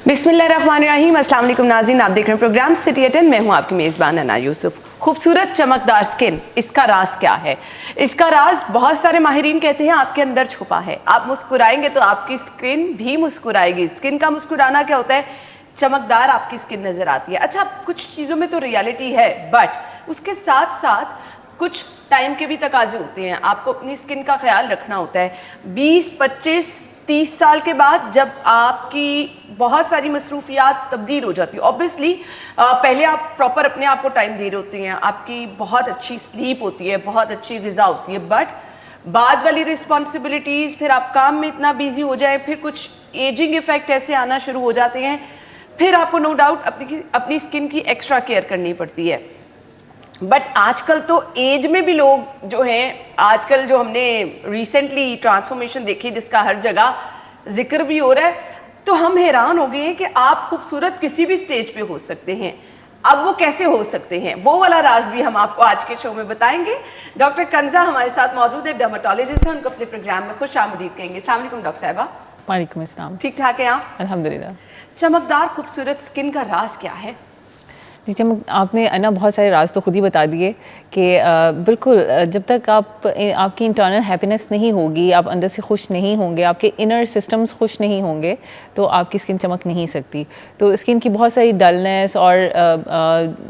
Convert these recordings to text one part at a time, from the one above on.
बिस्मिल्लाहिर्रहमानिर्रहीम। अस्सलाम वालेकुम नाज़रीन, आप देख रहे हैं प्रोग्राम सिटी एट 10। मैं हूं आपकी मेज़बान अना यूसुफ। खूबसूरत चमकदार स्किन, इसका राज क्या है? इसका राज बहुत सारे माहिरीन कहते हैं आपके अंदर छुपा है। आप मुस्कुराएंगे तो आपकी स्किन भी मुस्कुराएगी। स्किन का मुस्कुराना क्या होता है? चमकदार आपकी स्किन नज़र आती है। अच्छा, कुछ चीज़ों में तो रियलिटी है, बट उसके साथ साथ कुछ टाइम के भी तकाजे होते हैं। आपको अपनी स्किन का ख्याल रखना होता है। 20, 25, 30 साल के बाद जब आपकी बहुत सारी मसरूफियात तब्दील हो जाती है, ऑब्वियसली पहले आप प्रॉपर अपने आप को टाइम दे रहे होते हैं, आपकी बहुत अच्छी स्लीप होती है, बहुत अच्छी ग़िज़ा होती है, बट बाद वाली रिस्पॉन्सिबिलिटीज़, फिर आप काम में इतना बिजी हो जाए, फिर कुछ एजिंग इफ़ेक्ट ऐसे आना शुरू हो जाते हैं, फिर आपको नो डाउट अपनी स्किन की एक्स्ट्रा केयर करनी पड़ती है। बट आजकल तो एज में भी लोग जो हैं, आजकल जो हमने रिसेंटली ट्रांसफॉर्मेशन देखी जिसका हर जगह जिक्र भी हो रहा है, तो हम हैरान हो गए हैं कि आप खूबसूरत किसी भी स्टेज पे हो सकते हैं। अब वो कैसे हो सकते हैं, वो वाला राज भी हम आपको आज के शो में बताएंगे। डॉक्टर कंजा हमारे साथ मौजूद है, डर्मेटोलॉजिस्ट हैं, उनको अपने प्रोग्राम में खुश आमदीद कहेंगे। अस्सलाम वालेकुम डॉक्टर साहिबा। वालेकुम अस्सलाम। ठीक ठाक है आप? अल्हम्दुलिल्लाह। चमकदार खूबसूरत स्किन का राज क्या है? जी, आपने ना बहुत सारे राज तो खुद ही बता दिए कि बिल्कुल जब तक आपकी इंटरनल हैप्पीनेस नहीं होगी, आप अंदर से खुश नहीं होंगे, आपके इनर सिस्टम्स खुश नहीं होंगे, तो आपकी स्किन चमक नहीं सकती। तो स्किन की बहुत सारी डलनेस और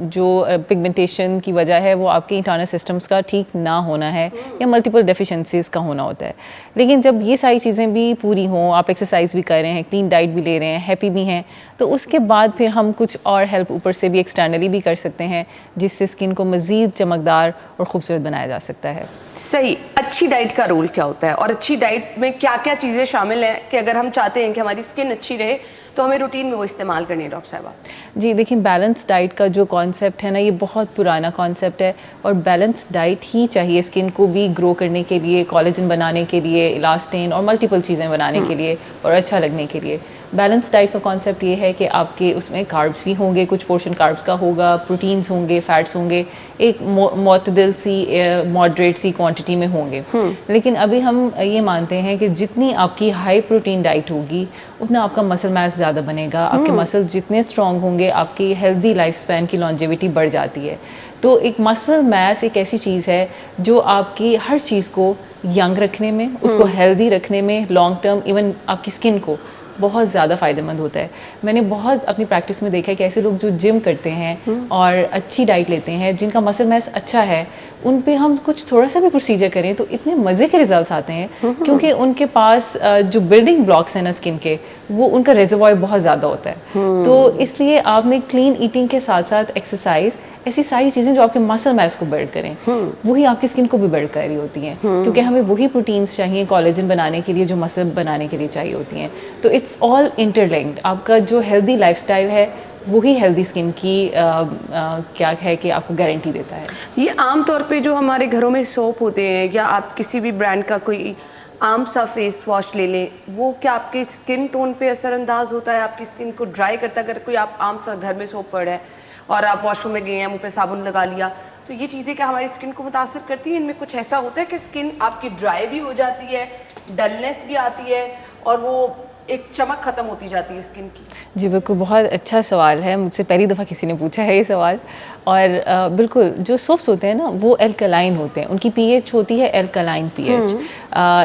जो पिगमेंटेशन की वजह है वो आपके इंटरनल सिस्टम्स का ठीक ना होना है या मल्टीपल डेफिशिएंसीज का होना होता है। लेकिन जब ये सारी चीज़ें भी पूरी हों, आप एक्सरसाइज भी कर रहे हैं, क्लीन डाइट भी ले रहे हैं, हैप्पी भी हैं, तो उसके बाद फिर हम कुछ और हेल्प ऊपर से भी एक्सटर्नली भी कर सकते हैं, जिससे स्किन को मज़ीद चमकदार और ख़ूबसूरत बनाया जा सकता है। सही। अच्छी डाइट का रोल क्या होता है और अच्छी डाइट में क्या क्या चीज़ें शामिल हैं कि अगर हम चाहते हैं कि हमारी स्किन अच्छी रहे तो हमें रूटीन में वो इस्तेमाल करनी है डॉक्टर साहबा? जी देखिए, बैलेंस डाइट का जो कॉन्सेप्ट है ना, ये बहुत पुराना कॉन्सेप्ट है और बैलेंस डाइट ही चाहिए स्किन को भी ग्रो करने के लिए, कोलेजन बनाने के लिए, इलास्टिन और मल्टीपल चीज़ें बनाने के लिए और अच्छा लगने के लिए। बैलेंस डाइट का कॉन्सेप्ट ये है कि आपके उसमें कार्ब्स भी होंगे, कुछ पोर्शन कार्ब्स का होगा, प्रोटीन्स होंगे, फैट्स होंगे, एक मोतदिल सी मॉडरेट सी क्वांटिटी में होंगे। लेकिन अभी हम ये मानते हैं कि जितनी आपकी हाई प्रोटीन डाइट होगी उतना आपका मसल मास ज़्यादा बनेगा, आपके मसल जितने स्ट्रॉन्ग होंगे आपकी हेल्दी लाइफ स्पैन की लॉन्जेविटी बढ़ जाती है। तो एक मसल मास एक ऐसी चीज़ है जो आपकी हर चीज़ को यंग रखने में, उसको हेल्दी रखने में, लॉन्ग टर्म इवन आपकी स्किन को बहुत ज़्यादा फ़ायदेमंद होता है। मैंने बहुत अपनी प्रैक्टिस में देखा है कि ऐसे लोग जो जिम करते हैं और अच्छी डाइट लेते हैं, जिनका मसल मास अच्छा है, उन पे हम कुछ थोड़ा सा भी प्रोसीजर करें तो इतने मज़े के रिजल्ट्स आते हैं, क्योंकि उनके पास जो बिल्डिंग ब्लॉक्स हैं ना स्किन के, वो उनका रिजर्वॉयर बहुत ज़्यादा होता है। तो इसलिए आपने क्लीन ईटिंग के साथ साथ एक्सरसाइज, ऐसी सारी चीज़ें जो आपके मसल मास को बिल्ड करें, वही आपकी स्किन को भी बिल्ड कर रही होती हैं, क्योंकि हमें वही प्रोटीन्स चाहिए कोलेजन बनाने के लिए जो मसल बनाने के लिए चाहिए होती हैं। तो इट्स ऑल इंटरलिंक्ड। आपका जो हेल्दी लाइफस्टाइल है वही हेल्दी स्किन की क्या है कि आपको गारंटी देता है। ये आम तौर पे जो हमारे घरों में सोप होते हैं या आप किसी भी ब्रांड का कोई आम सा फेस वॉश ले लें, वो क्या आपके स्किन टोन पे असरअंदाज होता है, आपकी स्किन को ड्राई करता है? अगर कोई आप आम सा घर में सोप पड़ा है और आप वॉशरूम में गए हैं, मुँह पे साबुन लगा लिया, तो ये चीज़ें क्या हमारी स्किन को मुतासर करती हैं? इनमें कुछ ऐसा होता है कि स्किन आपकी ड्राई भी हो जाती है, डलनेस भी आती है और वो एक चमक ख़त्म होती जाती है स्किन की? जी बिल्कुल, बहुत अच्छा सवाल है, मुझसे पहली दफ़ा किसी ने पूछा है ये सवाल। और बिल्कुल जो सोप्स होते हैं ना वो एल्कलाइन होते हैं, उनकी पीएच होती है एल्कलाइन पीएच,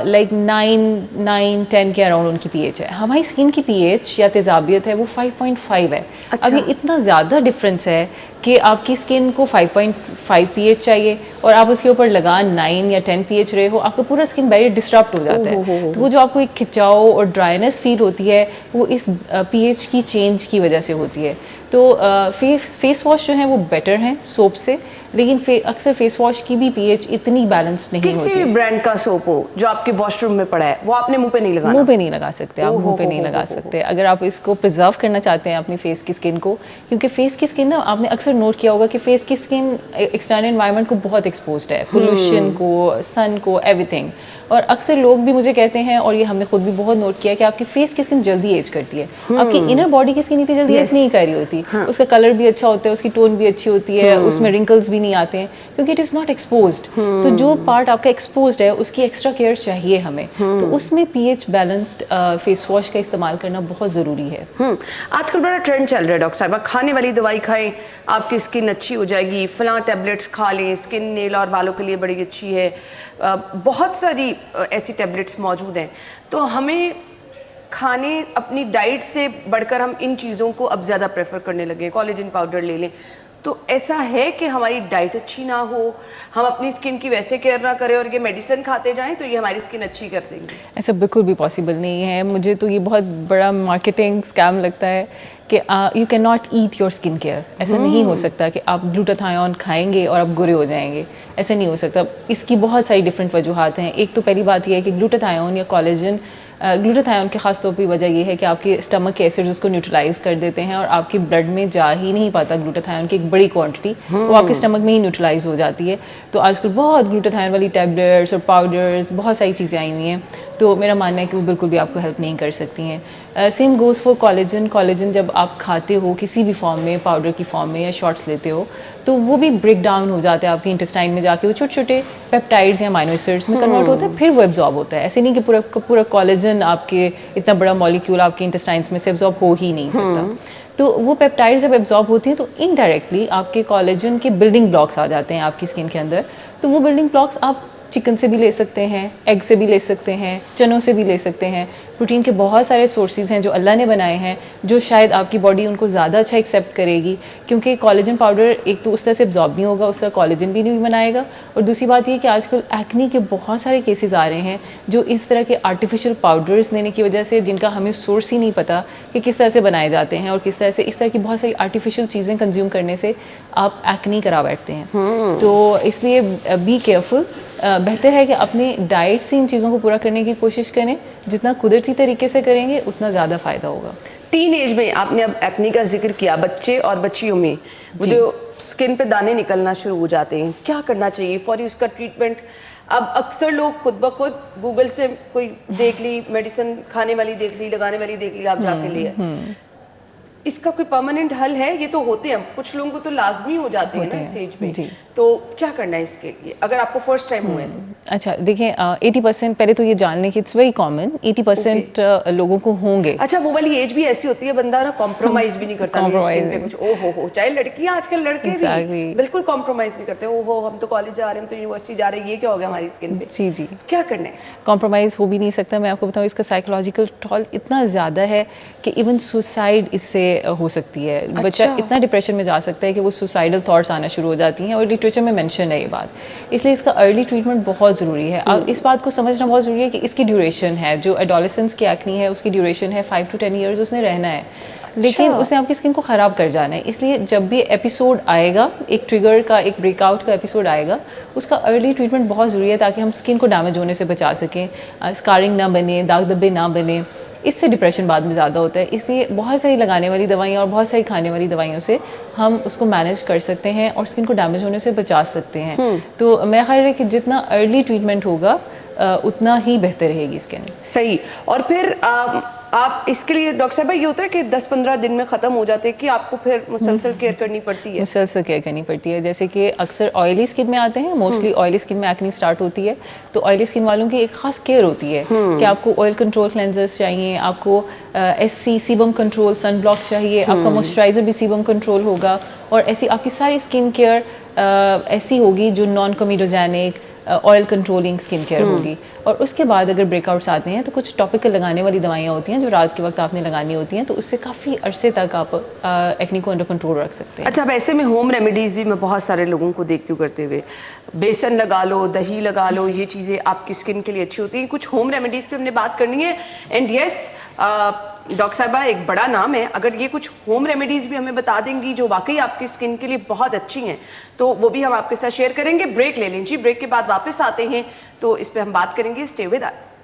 लाइक 9-10 के अराउंड उनकी पीएच है। हमारी स्किन की पीएच या तेज़ाबियत है वो 5.5 है। अच्छा। अब ये इतना ज़्यादा डिफरेंस है कि आपकी स्किन को 5.5 पीएच चाहिए और आप उसके ऊपर लगा 9 या 10 पीएच रहे हो, आपका पूरा स्किन बैरियर डिस्टर्ब हो जाता है। तो वो जो आपको एक खिंचाव और ड्राइनेस फील होती है वो इस पीएच की चेंज की वजह से होती है। तो फेस वॉश जो है वो बेटर हैं सोप से, लेकिन अक्सर फेस वॉश की भी पीएच इतनी बैलेंस्ड नहीं होती है। किसी भी ब्रांड का सोप हो जो आपके वॉशरूम में पड़ा है, वो आपने मुंह पे नहीं लगाना? मुंह पे नहीं लगा सकते आप, मुंह पे नहीं लगा सकते। अगर आप इसको प्रिजर्व करना चाहते हैं अपनी फेस की स्किन को, क्योंकि फेस की स्किन ना, आपने अक्सर नोट किया होगा कि फेस की स्किन एक्सटर्नल एनवायरनमेंट को बहुत एक्सपोज्ड है, पोल्यूशन को, सन को, एवरीथिंग। और अक्सर लोग भी मुझे कहते हैं, और ये हमने खुद भी बहुत नोट किया, कि आपकी फेस की स्किन जल्दी एज करती है, आपकी इनर बॉडी की स्किन इतनी जल्दी एज नहीं कर रही होती। उसका कलर भी अच्छा होता है, उसकी टोन भी अच्छी होती है, उसमें रिंकल्स भी नहीं आते हैं क्योंकि इट इज़ नॉट एक्सपोज्ड। तो जो पार्ट आपका एक्सपोज्ड है उसकी एक्स्ट्रा केयर चाहिए हमें, तो उसमें पीएच बैलेंस्ड फेस वॉश का इस्तेमाल करना बहुत ज़रूरी है। आजकल बड़ा ट्रेंड चल रहा है डॉक्टर साहब, खाने वाली दवाई खाएं आपकी स्किन अच्छी हो जाएगी, फलां टैबलेट्स खा लें, स्किन नेल और बालों के लिए बड़ी अच्छी है, बहुत सारी ऐसी टैबलेट्स मौजूद हैं। तो हमें खाने अपनी डाइट से बढ़कर हम इन चीज़ों को अब ज़्यादा प्रेफर करने लगे, कोलेजन पाउडर ले लें। तो ऐसा है कि हमारी डाइट अच्छी ना हो, हम अपनी स्किन की वैसे केयर ना करें और ये मेडिसिन खाते जाएं तो ये हमारी स्किन अच्छी कर देंगे? ऐसा बिल्कुल भी पॉसिबल नहीं है। मुझे तो ये बहुत बड़ा मार्केटिंग स्कैम लगता है कि you can not eat your skin care. ऐसा नहीं हो सकता कि आप ग्लूटाथायोन खाएंगे और आप गोरे हो जाएंगे, ऐसा नहीं हो सकता। इसकी बहुत सारी डिफरेंट वजूहात हैं। एक तो पहली बात यह है कि ग्लूटाथायोन या कोलेजन, ग्लूटाथायोन के खास तौर पर वजह यह है कि आपके स्टमक के एसिड्स उसको न्यूट्रलाइज कर देते हैं और आपके ब्लड में जा ही नहीं पाता ग्लूटाथायोन की एक बड़ी क्वांटिटी, वो आपके स्टमक में ही न्यूट्रलाइज हो जाती है। तो आजकल बहुत ग्लूटाथायोन वाली टैबलेट्स और पाउडर्स, बहुत सारी चीज़ें आई हुई हैं, तो मेरा मानना है कि वो बिल्कुल भी आपको हेल्प नहीं कर सकती हैं। Same goes for collagen. Collagen जब आप खाते हो किसी भी फॉर्म में, पाउडर की फॉर्म में या शॉट्स लेते हो, तो वो भी ब्रेक डाउन हो जाता है आपके इंटेस्टाइन में जाके, वो छोटे छोटे पेप्टाइड्स या अमाइनो एसिड्स में कन्वर्ट होता है, फिर वो एब्जॉर्ब होता है। ऐसे नहीं कि पूरा कोलेजन आपके इतना बड़ा मॉलिक्यूल आपके इंटेस्टाइन्स में से एब्जॉर्ब हो ही नहीं सकता। तो वो पेप्टाइड्स जब एब्जॉर्ब होती हैं तो इनडायरेक्टली आपके कोलेजन के बिल्डिंग ब्लॉक्स आ जाते हैं आपकी स्किन के अंदर। तो वो बिल्डिंग ब्लॉक्स आप चिकन से भी ले सकते हैं, एग से भी ले सकते हैं, चनों से भी ले सकते हैं। प्रोटीन के बहुत सारे सोर्सेज हैं जो अल्लाह ने बनाए हैं, जो शायद आपकी बॉडी उनको ज़्यादा अच्छा एक्सेप्ट करेगी, क्योंकि कोलेजन पाउडर एक तो उस तरह से एब्जॉर्ब नहीं होगा, उसका कोलेजन भी नहीं बनाएगा। और दूसरी बात ये कि आजकल एक्नी के बहुत सारे केसेस आ रहे हैं जो इस तरह के आर्टिफिशियल पाउडर्स लेने की वजह से, जिनका हमें सोर्स ही नहीं पता कि किस तरह से बनाए जाते हैं और किस तरह से इस तरह की बहुत सारी आर्टिफिशियल चीज़ें कंज्यूम करने से आप एक्नी करा बैठते हैं। तो इसलिए बी केयरफुल। बेहतर है कि अपनी डाइट से इन चीज़ों को पूरा करने की कोशिश करें। जितना कुदरती तरीके से करेंगे उतना ज़्यादा फ़ायदा होगा। टीन एज में आपने अब एक्नी का जिक्र किया, बच्चे और बच्चियों में वो जो स्किन पे दाने निकलना शुरू हो जाते हैं, क्या करना चाहिए फौरी उसका ट्रीटमेंट? अब अक्सर लोग खुद ब खुद गूगल से कोई देख ली मेडिसिन, खाने वाली देख ली, लगाने वाली देख ली, आप जाके लिए। इसका कोई परमानेंट हल है? ये तो होते हैं, कुछ लोगों को तो लाजमी हो जाते हैं ना इस एज में, तो क्या करना है इसके लिए अगर आपको फर्स्ट टाइम हुआ है तो? अच्छा देखिए, 80% पहले तो ये जान लें कि इट्स वेरी कॉमन, 80% लोगों को होंगे। अच्छा, वो वाली एज भी ऐसी होती है बंदा ना कॉम्प्रोमाइज भी नहीं करता स्किन पे कुछ। ओ हो, चाहे लड़कियां, आजकल लड़के भी बिल्कुल कॉम्प्रोमाइज नहीं करते। ओ हो, हम तो कॉलेज जा रहे हैं, हम तो यूनिवर्सिटी जा रहे हैं, ये क्या हो गया हमारी स्किन पे? जी जी, क्या करना है? कॉम्प्रोमाइज़ हो भी नहीं सकता। मैं आपको बताऊँ, इसका साइकोलॉजिकल टॉल इतना ज़्यादा है कि इवन सुसाइड इससे हो सकती है। बच्चा इतना डिप्रेशन में जा सकता है कि वो सुसाइडल थॉट्स आना शुरू हो जाती हैं, और लिटरेचर में मेंशन है ये बात। इसलिए इसका अर्ली ट्रीटमेंट बहुत ज़रूरी है। इस बात को समझना बहुत ज़रूरी है कि इसकी ड्यूरेशन है, जो एडोलेसेंस की एक्नी है उसकी ड्यूरेशन है 5 to 10 ईयर्स उसने रहना है। लेकिन उसने आपकी स्किन को ख़राब कर जाना है। इसलिए जब भी एपिसोड आएगा, एक ट्रिगर का, एक ब्रेकआउट का एपिसोड आएगा, उसका अर्ली ट्रीटमेंट बहुत ज़रूरी है ताकि हम स्किन को डैमेज होने से बचा सकें, स्कारिंग ना बने, दाग धब्बे ना बने। इससे डिप्रेशन बाद में ज़्यादा होता है। इसलिए बहुत सारी लगाने वाली दवाइयाँ और बहुत सारी खाने वाली दवाइयों से हम उसको मैनेज कर सकते हैं और स्किन को डैमेज होने से बचा सकते हैं। तो मेरा ख्याल है कि जितना अर्ली ट्रीटमेंट होगा उतना ही बेहतर रहेगी स्किन। सही। और फिर आप इसके लिए डॉक्टर साहब ये होता है कि 10-15 दिन में ख़त्म हो जाते हैं कि आपको फिर मुसलसल केयर करनी पड़ती है? मुसलसल केयर करनी पड़ती है। जैसे कि अक्सर ऑयली स्किन में आते हैं, मोस्टली ऑयली स्किन में एक्नी स्टार्ट होती है, तो ऑयली स्किन वालों की एक खास केयर होती है कि आपको ऑयल कंट्रोल क्लेंजर्स चाहिए, आपको SC sebum control sun block चाहिए, आपका मॉइस्चराइज़र भी सीबम कंट्रोल होगा, और ऐसी आपकी सारी स्किन केयर ऐसी होगी जो non comedogenic oil controlling skin care होगी। और उसके बाद अगर ब्रेकआउट्स आते हैं तो कुछ टॉपिकल लगाने वाली दवाइयाँ होती हैं जो रात के वक्त आपने लगानी होती हैं, तो उससे काफ़ी अरसे तक आप एक्नी को अंडर कंट्रोल रख सकते हैं। अच्छा, वैसे में होम रेमेडीज़ भी मैं बहुत सारे लोगों को देखती हूँ करते हुए, बेसन लगा लो, दही लगा लो, ये चीज़ें आपकी स्किन के लिए अच्छी होती हैं। कुछ होम रेमेडीज़ पे हमने बात करनी है। एंड यस डॉक्टर साहबा एक बड़ा नाम है, अगर ये कुछ होम रेमेडीज़ भी हमें बता देंगी जो वाकई आपकी स्किन के लिए बहुत अच्छी हैं, तो वो भी हम आपके साथ शेयर करेंगे। ब्रेक ले लें जी, ब्रेक के बाद वापस आते हैं तो इस पर हम बात करेंगे। Stay with us.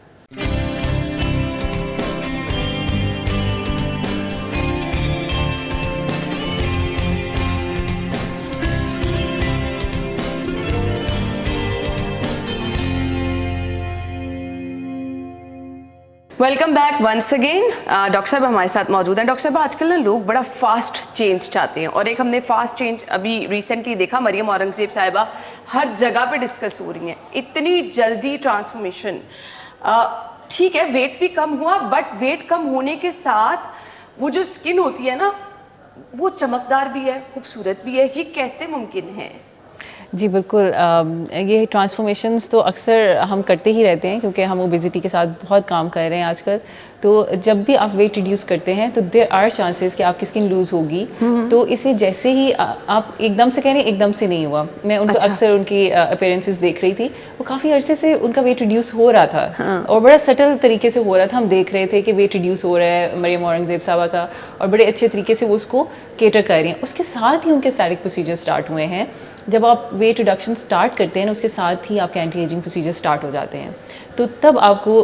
Welcome back once again. Doctor साहब हमारे साथ मौजूद हैं। डॉक्टर साहब आजकल ना लोग बड़ा फास्ट चेंज चाहते हैं और एक हमने फास्ट चेंज अभी रिसेंटली देखा, मरियम औरंगजेब साहिबा हर जगह पे डिस्कस हो रही हैं। इतनी जल्दी ट्रांसफॉर्मेशन, ठीक है वेट भी कम हुआ, बट वेट कम होने के साथ वो जो स्किन होती है ना वो चमकदार भी है, खूबसूरत भी है। ये कैसे मुमकिन है? जी बिल्कुल, ये ट्रांसफॉर्मेशंस तो अक्सर हम करते ही रहते हैं क्योंकि हम ओबेसिटी के साथ बहुत काम कर रहे हैं आजकल। तो जब भी आप वेट रिड्यूस करते हैं तो देयर आर चांसेस कि आपकी स्किन लूज़ होगी। तो इसे जैसे ही आप एकदम से कह रहे हैं, एकदम से नहीं हुआ। मैं उनको अक्सर उनकी अपीयरेंसेस देख रही थी, वो काफ़ी अरसे से उनका वेट रिड्यूस हो रहा था और बड़ा सटल तरीके से हो रहा था। हम देख रहे थे कि वेट रिड्यूस हो रहा है मरियम औरंगजेब साहबा का, और बड़े अच्छे तरीके से वो उसको केटर कर रही हैं। उसके साथ ही उनके एस्थेटिक प्रोसीजर स्टार्ट हुए हैं। जब आप वेट रिडक्शन स्टार्ट करते हैं ना, उसके साथ ही आपके एंटी एजिंग प्रोसीजर स्टार्ट हो जाते हैं। तो तब आपको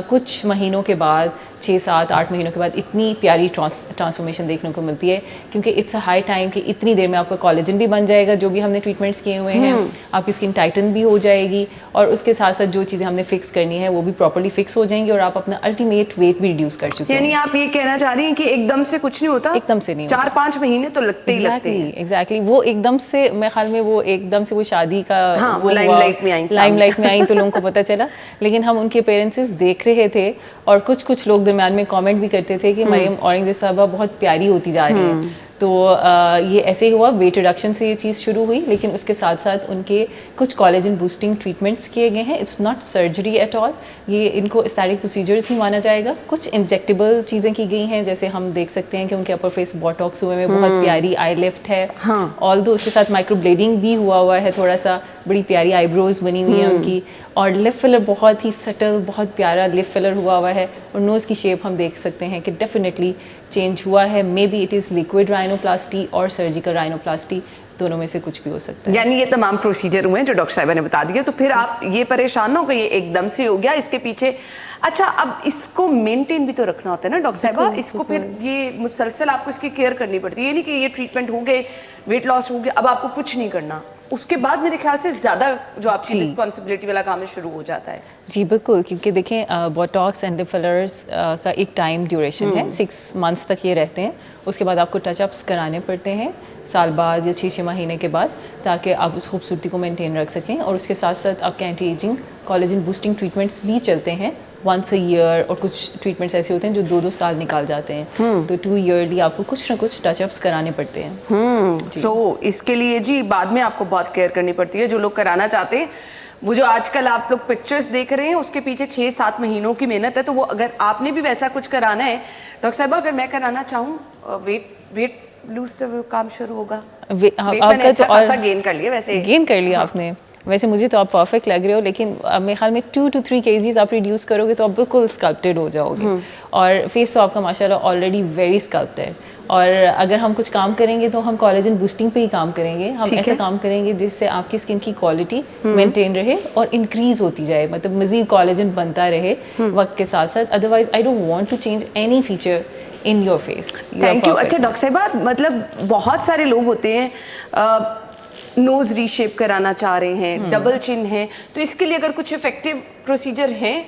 कुछ महीनों के बाद, 6, 7, 8 महीनों के बाद इतनी प्यारी ट्रांसफॉर्मेशन देखने को मिलती है, क्योंकि इट्स अ हाई टाइम कि इतनी देर में आपका कोलेजन भी बन जाएगा जो भी हमने ट्रीटमेंट्स किए हुए हैं, आपकी स्किन टाइटन भी हो जाएगी, और उसके साथ साथ जो चीज़ें हमने फिक्स करनी है वो भी प्रॉपर्ली फिक्स हो जाएंगी, और आप अपना अल्टीमेट वेट भी रिड्यूस कर चुके हैं। यानी आप ये कहना चाह रही हैं कि एकदम से कुछ नहीं होता? एकदम से नहीं होता। 4-5 महीने तो लगते ही लगते हैं। एग्जैक्टली वो एकदम से, मेरे ख्याल में वो एकदम से वो शादी का वो लाइमलाइट में आई तो लोगों को पता चला। लेकिन हम उनके पेरेंट्स देख रहे थे, और कुछ लोग दरम्यान में कमेंट भी करते थे कि मरियम औरंगजेब साहबा बहुत प्यारी होती जा रही हैं। तो ये ऐसे ही हुआ, वेट रिडक्शन से ये चीज़ शुरू हुई, लेकिन उसके साथ साथ उनके कुछ कोलेजन बूस्टिंग ट्रीटमेंट्स किए गए हैं। It's not surgery at all, ये इनको एस्थेटिक प्रोसीजर्स ही माना जाएगा। कुछ इंजेक्टेबल चीज़ें की गई हैं, जैसे हम देख सकते हैं कि उनके अपर फेस बोटॉक्स हुए में बहुत प्यारी आई लिफ्ट है। ऑल्दो उसके साथ माइक्रो ब्लेडिंग भी हुआ है थोड़ा सा, बड़ी प्यारी आईब्रोज बनी हुई है उनकी, और लिप फिलर बहुत ही सटल, बहुत प्यारा लिप फिलर हुआ है, और नोज़ की शेप हम देख सकते हैं कि डेफिनेटली चेंज हुआ है। May be it is liquid rhinoplasty और सर्जिकल राइनोप्लास्टी, दोनों में से कुछ भी हो सकता है। यानी ये तमाम प्रोसीजर हुए हैं जो डॉक्टर साहिबा ने बता दिए। तो फिर आप ये परेशान ना हो कि ये एकदम से हो गया, इसके पीछे अच्छा अब इसको मेंटेन भी तो रखना होता है ना डॉक्टर साहिबा, इसको फिर ये मुसलसल आपको इसकी केयर करनी पड़ती है। ये नहीं कि ये ट्रीटमेंट हो गए, वेट लॉस हो गया, अब आपको कुछ नहीं करना, उसके बाद मेरे ख्याल से ज़्यादा जो आपकी रिस्पॉन्सिबिलिटी वाला काम है शुरू हो जाता है। जी बिल्कुल, क्योंकि देखें बोटॉक्स एंड लिप फिलर्स का एक टाइम ड्यूरेशन है, 6 मंथ्स तक ये रहते हैं। उसके बाद आपको टचअप्स कराने पड़ते हैं साल बाद या 6 महीने के बाद, ताकि आप उस खूबसूरती को मेंटेन रख सकें। और उसके साथ साथ आपके anti ageing collagen boosting treatments भी चलते हैं once a year, और कुछ ट्रीटमेंट्स ऐसे होते हैं जो 2-2 साल निकाल जाते हैं। तो 2 ईयरली आपको कुछ ना कुछ टचअप्स कराने पड़ते हैं। सो इसके लिए जी बाद में आपको बहुत केयर करनी पड़ती है। जो लोग कराना चाहते हैं, वो जो आजकल आप लोग पिक्चर्स देख रहे हैं उसके पीछे 6-7 महीनों की मेहनत है। तो वो अगर आपने भी वैसा कुछ कराना है डॉक्टर साहिबा, अगर मैं कराना चाहूँ, वेट लूज से काम शुरू होगा? आपका अच्छा तो और गेन कर लिया, वैसे गेन कर लिया आपने। वैसे मुझे तो आप परफेक्ट लग रहे हो, लेकिन मेरे ख्याल में 2 to 3 kgs आप रिड्यूस करोगे तो आप बिल्कुल स्कल्प्टेड हो जाओगे। और फेस तो आपका माशाल्लाह ऑलरेडी वेरी स्कल्प्टेड। और अगर हम कुछ काम करेंगे तो हम कोलेजन बूस्टिंग पे ही काम करेंगे। हम ऐसा काम करेंगे जिससे आपकी स्किन की क्वालिटी मेंटेन रहे और इंक्रीज होती जाए, मतलब मजीद कोलेजन बनता रहे वक्त के साथ साथ। Otherwise I don't want to change any feature in your face. Thank you. अच्छा डॉक्टर साहिबा, मतलब बहुत सारे लोग होते हैं नोज रीशेप कराना चाह रहे हैं, डबल चिन है, तो इसके लिए अगर कुछ इफेक्टिव प्रोसीजर हैं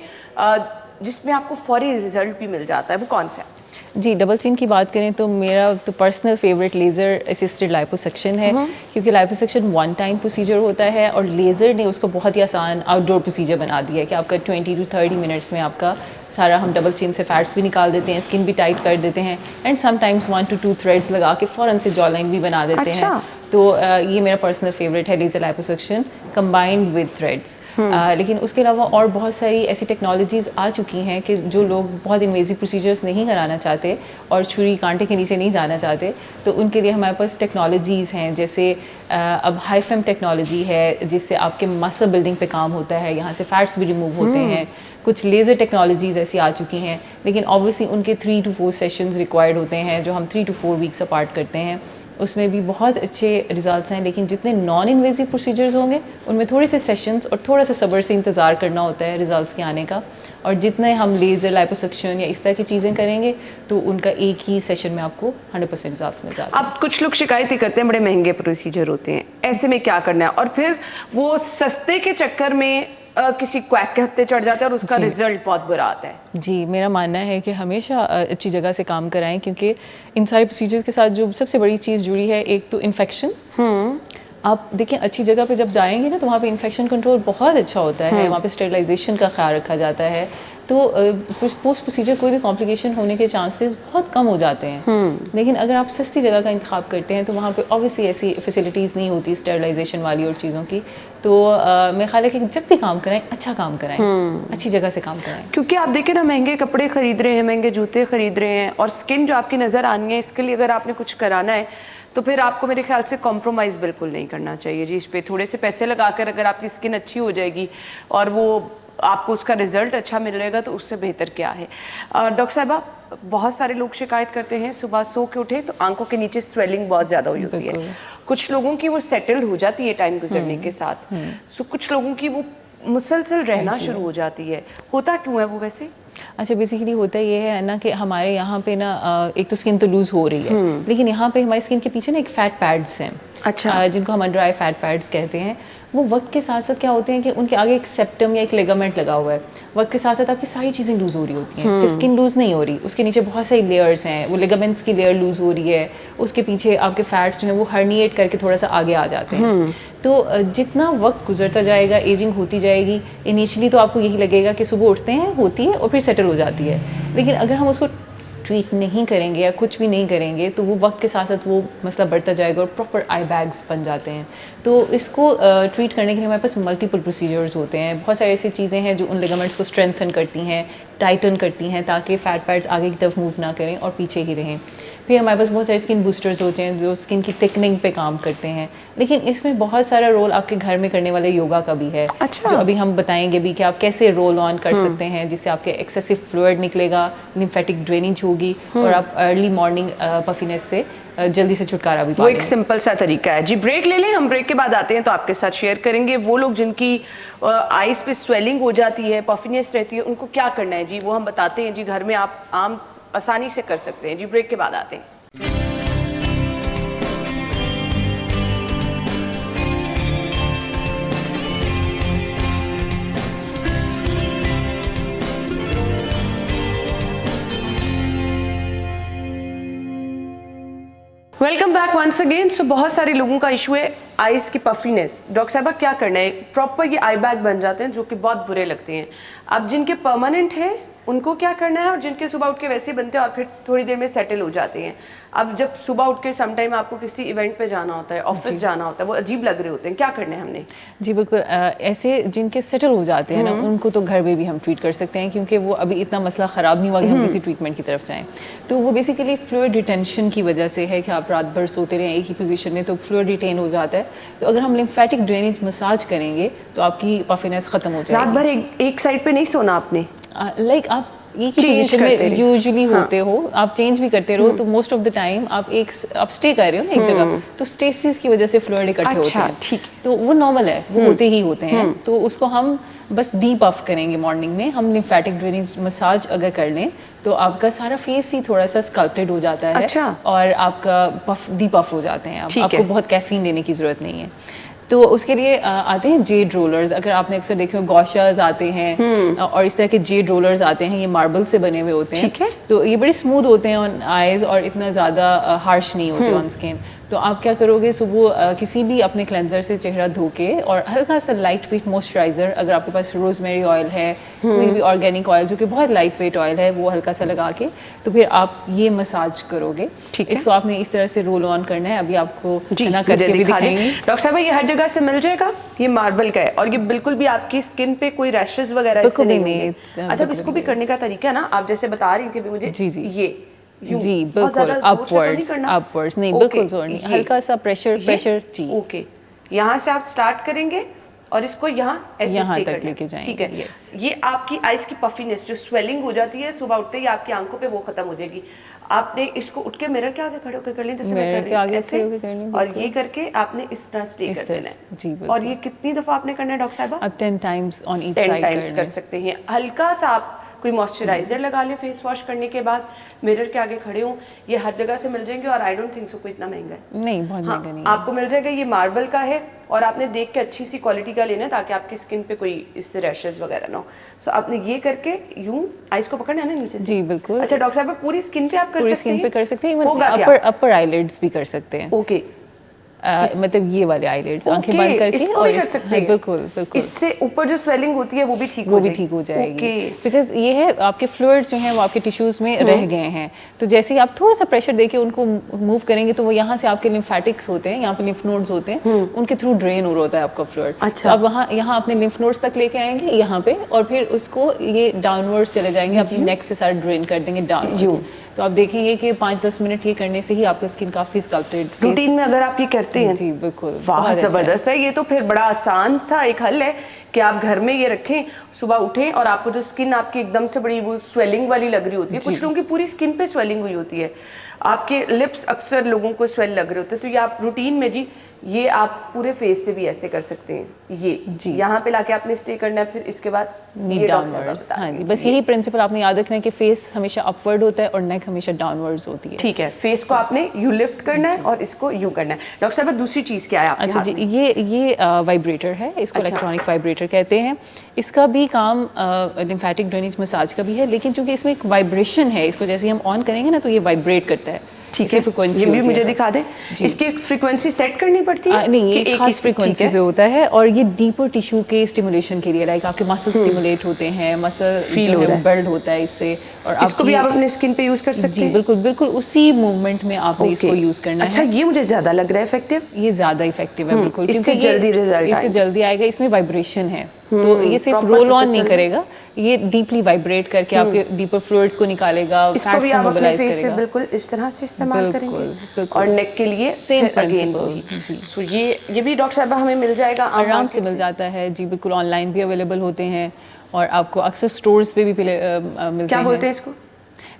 जिसमें आपको फौरी रिजल्ट भी मिल जाता है, वो कौन सा है? जी, डबल चिन की बात करें तो मेरा तो personal favourite laser assisted liposuction है, क्योंकि लाइपोसक्शन 1 टाइम प्रोसीजर होता है, और लेज़र ने उसको बहुत ही आसान आउटडोर प्रोसीजर बना दिया है कि आपका 20 to 30 मिनट्स में आपका सारा, हम डबल चिन से फैट्स भी निकाल देते हैं, स्किन भी टाइट कर देते हैं, एंड समटाइम्स 1 to 2 थ्रेड्स लगा के फ़ौरन से जॉ लाइन भी बना देते हैं। तो ये मेरा पर्सनल फेवरेट है, laser liposuction combined with threads. लेकिन उसके अलावा और बहुत सारी ऐसी टेक्नोलॉजीज़ आ चुकी हैं कि जो लोग बहुत इन्वेजिव प्रोसीजर्स नहीं कराना चाहते और छुरी कांटे के नीचे नहीं जाना चाहते, तो उनके लिए हमारे पास टेक्नोलॉजीज़ हैं। जैसे अब हाईफेम टेक्नोलॉजी है जिससे आपके मसल बिल्डिंग पे काम होता है, यहाँ से फैट्स भी रिमूव होते हैं। कुछ लेज़र टेक्नोलॉजीज़ ऐसी आ चुकी हैं, लेकिन ऑब्वियसली उनके 3 to 4 सेशंस रिक्वायर्ड होते हैं, जो हम 3 to 4 वीक्स अपार्ट करते हैं। उसमें भी बहुत अच्छे रिजल्ट्स हैं, लेकिन जितने नॉन इन्वेजिव प्रोसीजर्स होंगे उनमें थोड़े से सेशंस और थोड़ा सा सब्र से इंतज़ार करना होता है रिजल्ट्स के आने का। और जितने हम लेज़र लाइपोसक्शन या इस तरह की चीज़ें करेंगे तो उनका एक ही सेशन में आपको 100% रिजल्ट्स मिल जाते हैं। अब कुछ लोग शिकायत ही करते हैं बड़े महंगे प्रोसीजर होते हैं, ऐसे में क्या करना है? और फिर वो सस्ते के चक्कर में किसी क्वैक के हत्थे चढ़ जाते हैं और उसका रिजल्ट बहुत बुरा आता है। जी, मेरा मानना है कि हमेशा अच्छी जगह से काम कराएं, क्योंकि इन सारे प्रोसीजर्स के साथ जो सबसे बड़ी चीज़ जुड़ी है, एक तो इन्फेक्शन। आप देखें अच्छी जगह पे जब जाएंगे ना तो वहाँ पे इन्फेक्शन कंट्रोल बहुत अच्छा होता है, वहाँ पे स्टेरिलाइजेशन का ख्याल रखा जाता है, तो पोस्ट प्रोसीजर कोई भी कॉम्प्लिकेशन होने के चांसेस बहुत कम हो जाते हैं। लेकिन अगर आप सस्ती जगह का इंतखाब करते हैं तो वहाँ पे ऑब्वियसली ऐसी फैसिलिटीज़ नहीं होती स्टेरिलाइजेशन वाली और चीज़ों की, तो मेरा ख्याल है कि जब भी काम कराएं अच्छा काम कराएं, अच्छी जगह से काम कराएं। क्योंकि आप देखें ना, महंगे कपड़े खरीद रहे हैं, महंगे जूते खरीद रहे हैं, और स्किन जो आपकी नज़र आनी है, इसके लिए अगर आपने कुछ कराना है तो फिर आपको मेरे ख्याल से कॉम्प्रोमाइज़ बिल्कुल नहीं करना चाहिए जी। इस पे थोड़े से पैसे लगाकर अगर आपकी स्किन अच्छी हो जाएगी और वो आपको उसका रिजल्ट अच्छा मिल रहेगा तो उससे बेहतर क्या है। डॉक्टर साहिबा, बहुत सारे लोग शिकायत करते हैं सुबह सो के उठे तो आंखों के नीचे स्वेलिंग बहुत ज़्यादा हुई होती है। कुछ लोगों की वो सेटल हो जाती है टाइम गुजरने के साथ, सो कुछ लोगों की वो मुसलसल रहना शुरू हो जाती है। होता क्यों है वो वैसे? अच्छा, बेसिकली होता ये है ना कि हमारे यहाँ पे ना एक तो स्किन तो लूज हो रही है, लेकिन यहाँ पे हमारी स्किन के पीछे ना एक फैट पैड्स हैं, अच्छा, जिनको हम अंडर आई फैट पैड्स कहते हैं। वो वक्त के साथ साथ क्या होते हैं कि उनके आगे एक सेप्टम या एक लिगामेंट लगा हुआ है, वक्त के साथ साथ आपकी सारी चीज़ें लूज़ हो रही होती हैं, सिर्फ स्किन लूज़ नहीं हो रही, उसके नीचे बहुत सारी लेयर्स हैं, वो लिगामेंट्स की लेयर लूज़ हो रही है, उसके पीछे आपके फैट्स जो हैं वो हर्निएट करके थोड़ा सा आगे आ जाते हैं। तो जितना वक्त गुजरता जाएगा, एजिंग होती जाएगी, इनिशियली तो आपको यही लगेगा कि सुबह उठते हैं, होती है और फिर सेटल हो जाती है, लेकिन अगर हम उसको ट्रीट नहीं करेंगे या कुछ भी नहीं करेंगे तो वो वक्त के साथ साथ वो मसला बढ़ता जाएगा और प्रॉपर आई बैग्स बन जाते हैं। तो इसको ट्रीट करने के लिए हमारे पास मल्टीपल प्रोसीजर्स होते हैं, बहुत सारी ऐसी चीज़ें हैं जो उन लिगामेंट्स को स्ट्रेंथन करती हैं, टाइटन करती हैं, ताकि फैट पैड्स आगे की तरफ मूव ना करें और पीछे ही रहें। फिर हमारे पास बहुत सारे स्किन बूस्टर्स होते हैं जो स्किन की थिकनिंग पे काम करते हैं, लेकिन इसमें बहुत सारा रोल आपके घर में करने वाले योगा का भी है। अच्छा। जो अभी हम बताएंगे भी कि आप कैसे रोल ऑन कर सकते हैं जिससे आपके एक्सेसिव फ्लूइड निकलेगा, लिम्फेटिक ड्रेनेज होगी और आप अर्ली मॉर्निंग पफिनेस से जल्दी से छुटकारा भी वो एक सिंपल सा तरीका है जी। ब्रेक ले लें, हम ब्रेक के बाद आते हैं तो आपके साथ शेयर करेंगे वो लोग जिनकी आइज पे स्वेलिंग हो जाती है, पफिनेस रहती है, उनको क्या करना है जी, वो हम बताते हैं जी। घर में आप आम आसानी से कर सकते हैं जी। ब्रेक के बाद आते हैं। Welcome back once again. So बहुत सारे लोगों का इशू है आइज़ की पफीनेस। डॉक्टर साहबा क्या करना है? प्रॉपर ये आई बैग बन जाते हैं जो कि बहुत बुरे लगते हैं। अब जिनके परमानेंट है उनको क्या करना है, और जिनके सुबह उठ के वैसे ही बनते हैं और फिर थोड़ी देर में सेटल हो जाते हैं। अब जब सुबह उठ के समटाइम आपको किसी इवेंट पे जाना होता है, ऑफिस जाना होता है, वो अजीब लग रहे होते हैं, क्या करना है हमने? जी बिल्कुल, ऐसे जिनके सेटल हो जाते हैं ना उनको तो घर में भी हम ट्रीट कर सकते हैं, क्योंकि वो अभी इतना मसला ख़राब नहीं हुआ कि हम किसी ट्रीटमेंट की तरफ जाएं। तो वो बेसिकली फ्लूइड रिटेंशन की वजह से है कि आप रात भर सोते रहें एक ही पोजीशन में, तो फ्लूइड रिटेन हो जाता है। तो अगर हम लिम्फेटिक ड्रेनेज मसाज करेंगे तो आपकी पफिनेस ख़त्म हो जाएगी। रात भर एक साइड पे नहीं सोना आपने? लाइक आप एक ही पोजीशन में यूजुअली होते हो, आप चेंज भी करते रहो, तो मोस्ट ऑफ द टाइम आप स्टे कर रहे हो ना एक जगह, तो स्टेसिस की वजह से फ्लूइड इकट्ठे होते हैं। ठीक है, तो वो नॉर्मल है, वो होते ही होते हैं। तो उसको हम बस डीप अफ करेंगे मॉर्निंग में। हम लिम्फेटिक ड्रेनेज मसाज अगर कर लें तो आपका सारा फेस ही थोड़ा सा स्कल्प्टेड हो जाता है। अच्छा। और आपका डीप अफ हो जाते हैं। आपको बहुत कैफीन लेने की जरूरत नहीं है। तो उसके लिए आते हैं जेड रोलर्स। अगर आपने अक्सर देखे हो गौशास आते हैं और इस तरह के जेड रोलर्स आते हैं, ये मार्बल से बने हुए होते हैं। ठीक है। तो ये बड़े स्मूथ होते हैं ऑन आईज और इतना ज़्यादा हार्श नहीं होते ऑन स्किन। तो आप क्या करोगे, सुबह किसी भी अपने क्लेंजर से चेहरा धो के और हल्का सा लाइट वेट मॉइस्चराइजर, अगर आपके पास रोजमेरी ऑयल है, कोई भी ऑर्गेनिक ऑयल जो कि बहुत लाइट वेट ऑयल है, वो हल्का सा लगा के तो फिर आप ये मसाज करोगे। इसको आपने इस तरह से रोल ऑन करना है। अभी आपको ना करके भी दिखाएंगे। डॉक्टर साहब ये हर जगह से मिल जाएगा? ये मार्बल का है और ये बिल्कुल भी आपकी स्किन पे कोई रैशेस वगैरह इससे नहीं होंगे? अच्छा, इसको भी करने का तरीका है ना, आप जैसे बता रही थी अभी मुझे। जी ये जी बिल्कुल अपवर्ड्स नहीं, बिल्कुल जोर नहीं, हल्का सा प्रेशर जी। ओके, यहाँ से आप स्टार्ट करेंगे और इसको यहाँ तक लेके जाएंगे। ठीक है। ये आपकी आइज की पफीनेस जो स्वेलिंग हो जाती है सुबह उठते ही आपकी आंखों पे, वो खत्म हो जाएगी। आपने इसको उठ के मिरर के आगे खड़े होकर कर लें, जैसे मैं कर रही हूं, ऐसे, और ये करके आपने इस तरह स्टे कर देना है। जी, और ये कितनी दफा आपने करना है डॉक्टर साहब? आप 10 times on each side 10 times कर सकते हैं। हल्का सा आप कोई मॉइस्चराइजर लगा ले फेस वॉश करने के बाद, मिरर के आगे खड़े हों, ये हर जगह से मिल जाएंगे और आई डोंट थिंक सो कोई इतना महंगा है। नहीं, बहुत हाँ, महंगा नहीं आपको मिल जाएगा। ये मार्बल का है और आपने देख के अच्छी सी क्वालिटी का लेना है ताकि आपकी स्किन पे कोई इससे रैशेस वगैरह ना हो। सो आपने ये करके यूं आइज को पकड़ना है ना नीचे से। जी बिल्कुल। अच्छा डॉक्टर साहब, पूरी स्किन पे आप कर पूरी सकते हैं? स्किन पे कर सकते हैं, होगा क्या? अपर आईलिड्स भी कर सकते हैं। ओके, मतलब ये वाले आईलिड्स आंखें बंद करके इसको और भी कर सकते हैं। बिल्कुल बिल्कुल, इससे ऊपर जो स्वेलिंग होती है वो भी ठीक हो जाएगी। बिकॉज ये है आपके फ्लूइड्स जो हैं वो आपके टिश्यूज में रह गए हैं, तो जैसे ही आप थोड़ा सा प्रेशर देके उनको मूव करेंगे तो वो यहाँ से आपके लिम्फेटिक्स होते हैं, यहाँ पे लिम्फ नोड्स होते हैं, उनके थ्रू ड्रेन हो रहा होता है आपका फ्लूइड। अच्छा। तो अब वहाँ यहाँ अपने लिम्फ नोड्स तक लेके आएंगे यहाँ पे, और फिर उसको ये डाउनवर्ड्स चले जाएंगे, अपनी नेक से सारा ड्रेन कर देंगे डाउनवर्ड्स। तो आप देखेंगे कि 5-10 मिनट ये करने से ही आपकी स्किन काफी स्कल्प्टेड रूटीन में अगर आप ये करते हैं। जी बिल्कुल, वाह जबरदस्त है। ये तो फिर बड़ा आसान सा एक हल है कि आप घर में ये रखें, सुबह उठें और आपको जो स्किन आपकी एकदम से बड़ी वो स्वेलिंग वाली लग रही होती है, कुछ लोगों की पूरी स्किन पे स्वेलिंग हुई होती है, आपके लिप्स अक्सर लोगों को स्वेल लग रहे होते हैं, तो ये आप रूटीन में जी ये आप पूरे फेस पे भी ऐसे कर सकते हैं। ये यहाँ पे लाके आपने स्टे करना है, फिर इसके बाद ये डाउनवर्ड्स। हाँ जी, बस यही प्रिंसिपल आपने याद रखना है कि फेस हमेशा अपवर्ड होता है और नेक हमेशा डाउनवर्ड्स होती है। ठीक है, फेस को आपने यू लिफ्ट करना है और इसको यू करना है। डॉक्टर साहब दूसरी चीज क्या है आपके अच्छा हाथ जी, में? ये वाइब्रेटर है, इसको इलेक्ट्रॉनिक वाइब्रेटर कहते हैं। इसका भी काम लिम्फेटिक ड्रेनेज मसाज का भी है, लेकिन चूंकि इसमें एक वाइब्रेशन है, इसको जैसे हम ऑन करेंगे ना तो ये वाइब्रेट करता है। ठीक है, ये भी मुझे दिखा दे। इसकी फ्रीक्वेंसी सेट करनी पड़ती है? नहीं, ये खास फ्रीक्वेंसी पे होता है और ये डीपर टिश्यू के स्टिमुलेशन के लिए, लाइक आपके मसल स्टिमुलेट होते हैं, मसल फील हो रहा है, बिल्ड होता है इससे। और इसको भी आप अपने स्किन पे यूज कर सकते हैं? जी बिल्कुल बिल्कुल, उसी मूवमेंट में आपने इसको यूज करना है। अच्छा, ये मुझे ज्यादा लग रहा है इफेक्टिव। ये ज्यादा इफेक्टिव है बिल्कुल, इससे जल्दी रिजल्ट इससे जल्दी आएगा। इसमें वाइब्रेशन है, तो ये सिर्फ रोल ऑन नहीं करेगा, ये डीपली वाइब्रेट करके आपके डीपर फ्लूइड्स को निकालेगा, इसको भी आप अपने फेस पे बिल्कुल इस तरह से इस्तेमाल करेंगे और नेक के लिए सेम अगेन। सो ये भी डॉक्टर साहब हमें मिल जाएगा, आराम से मिल जाता है जी बिल्कुल। ऑनलाइन भी अवेलेबल होते हैं और आपको अक्सर स्टोर्स पे भी मिलते हैं। क्या बोलते हैं इसको?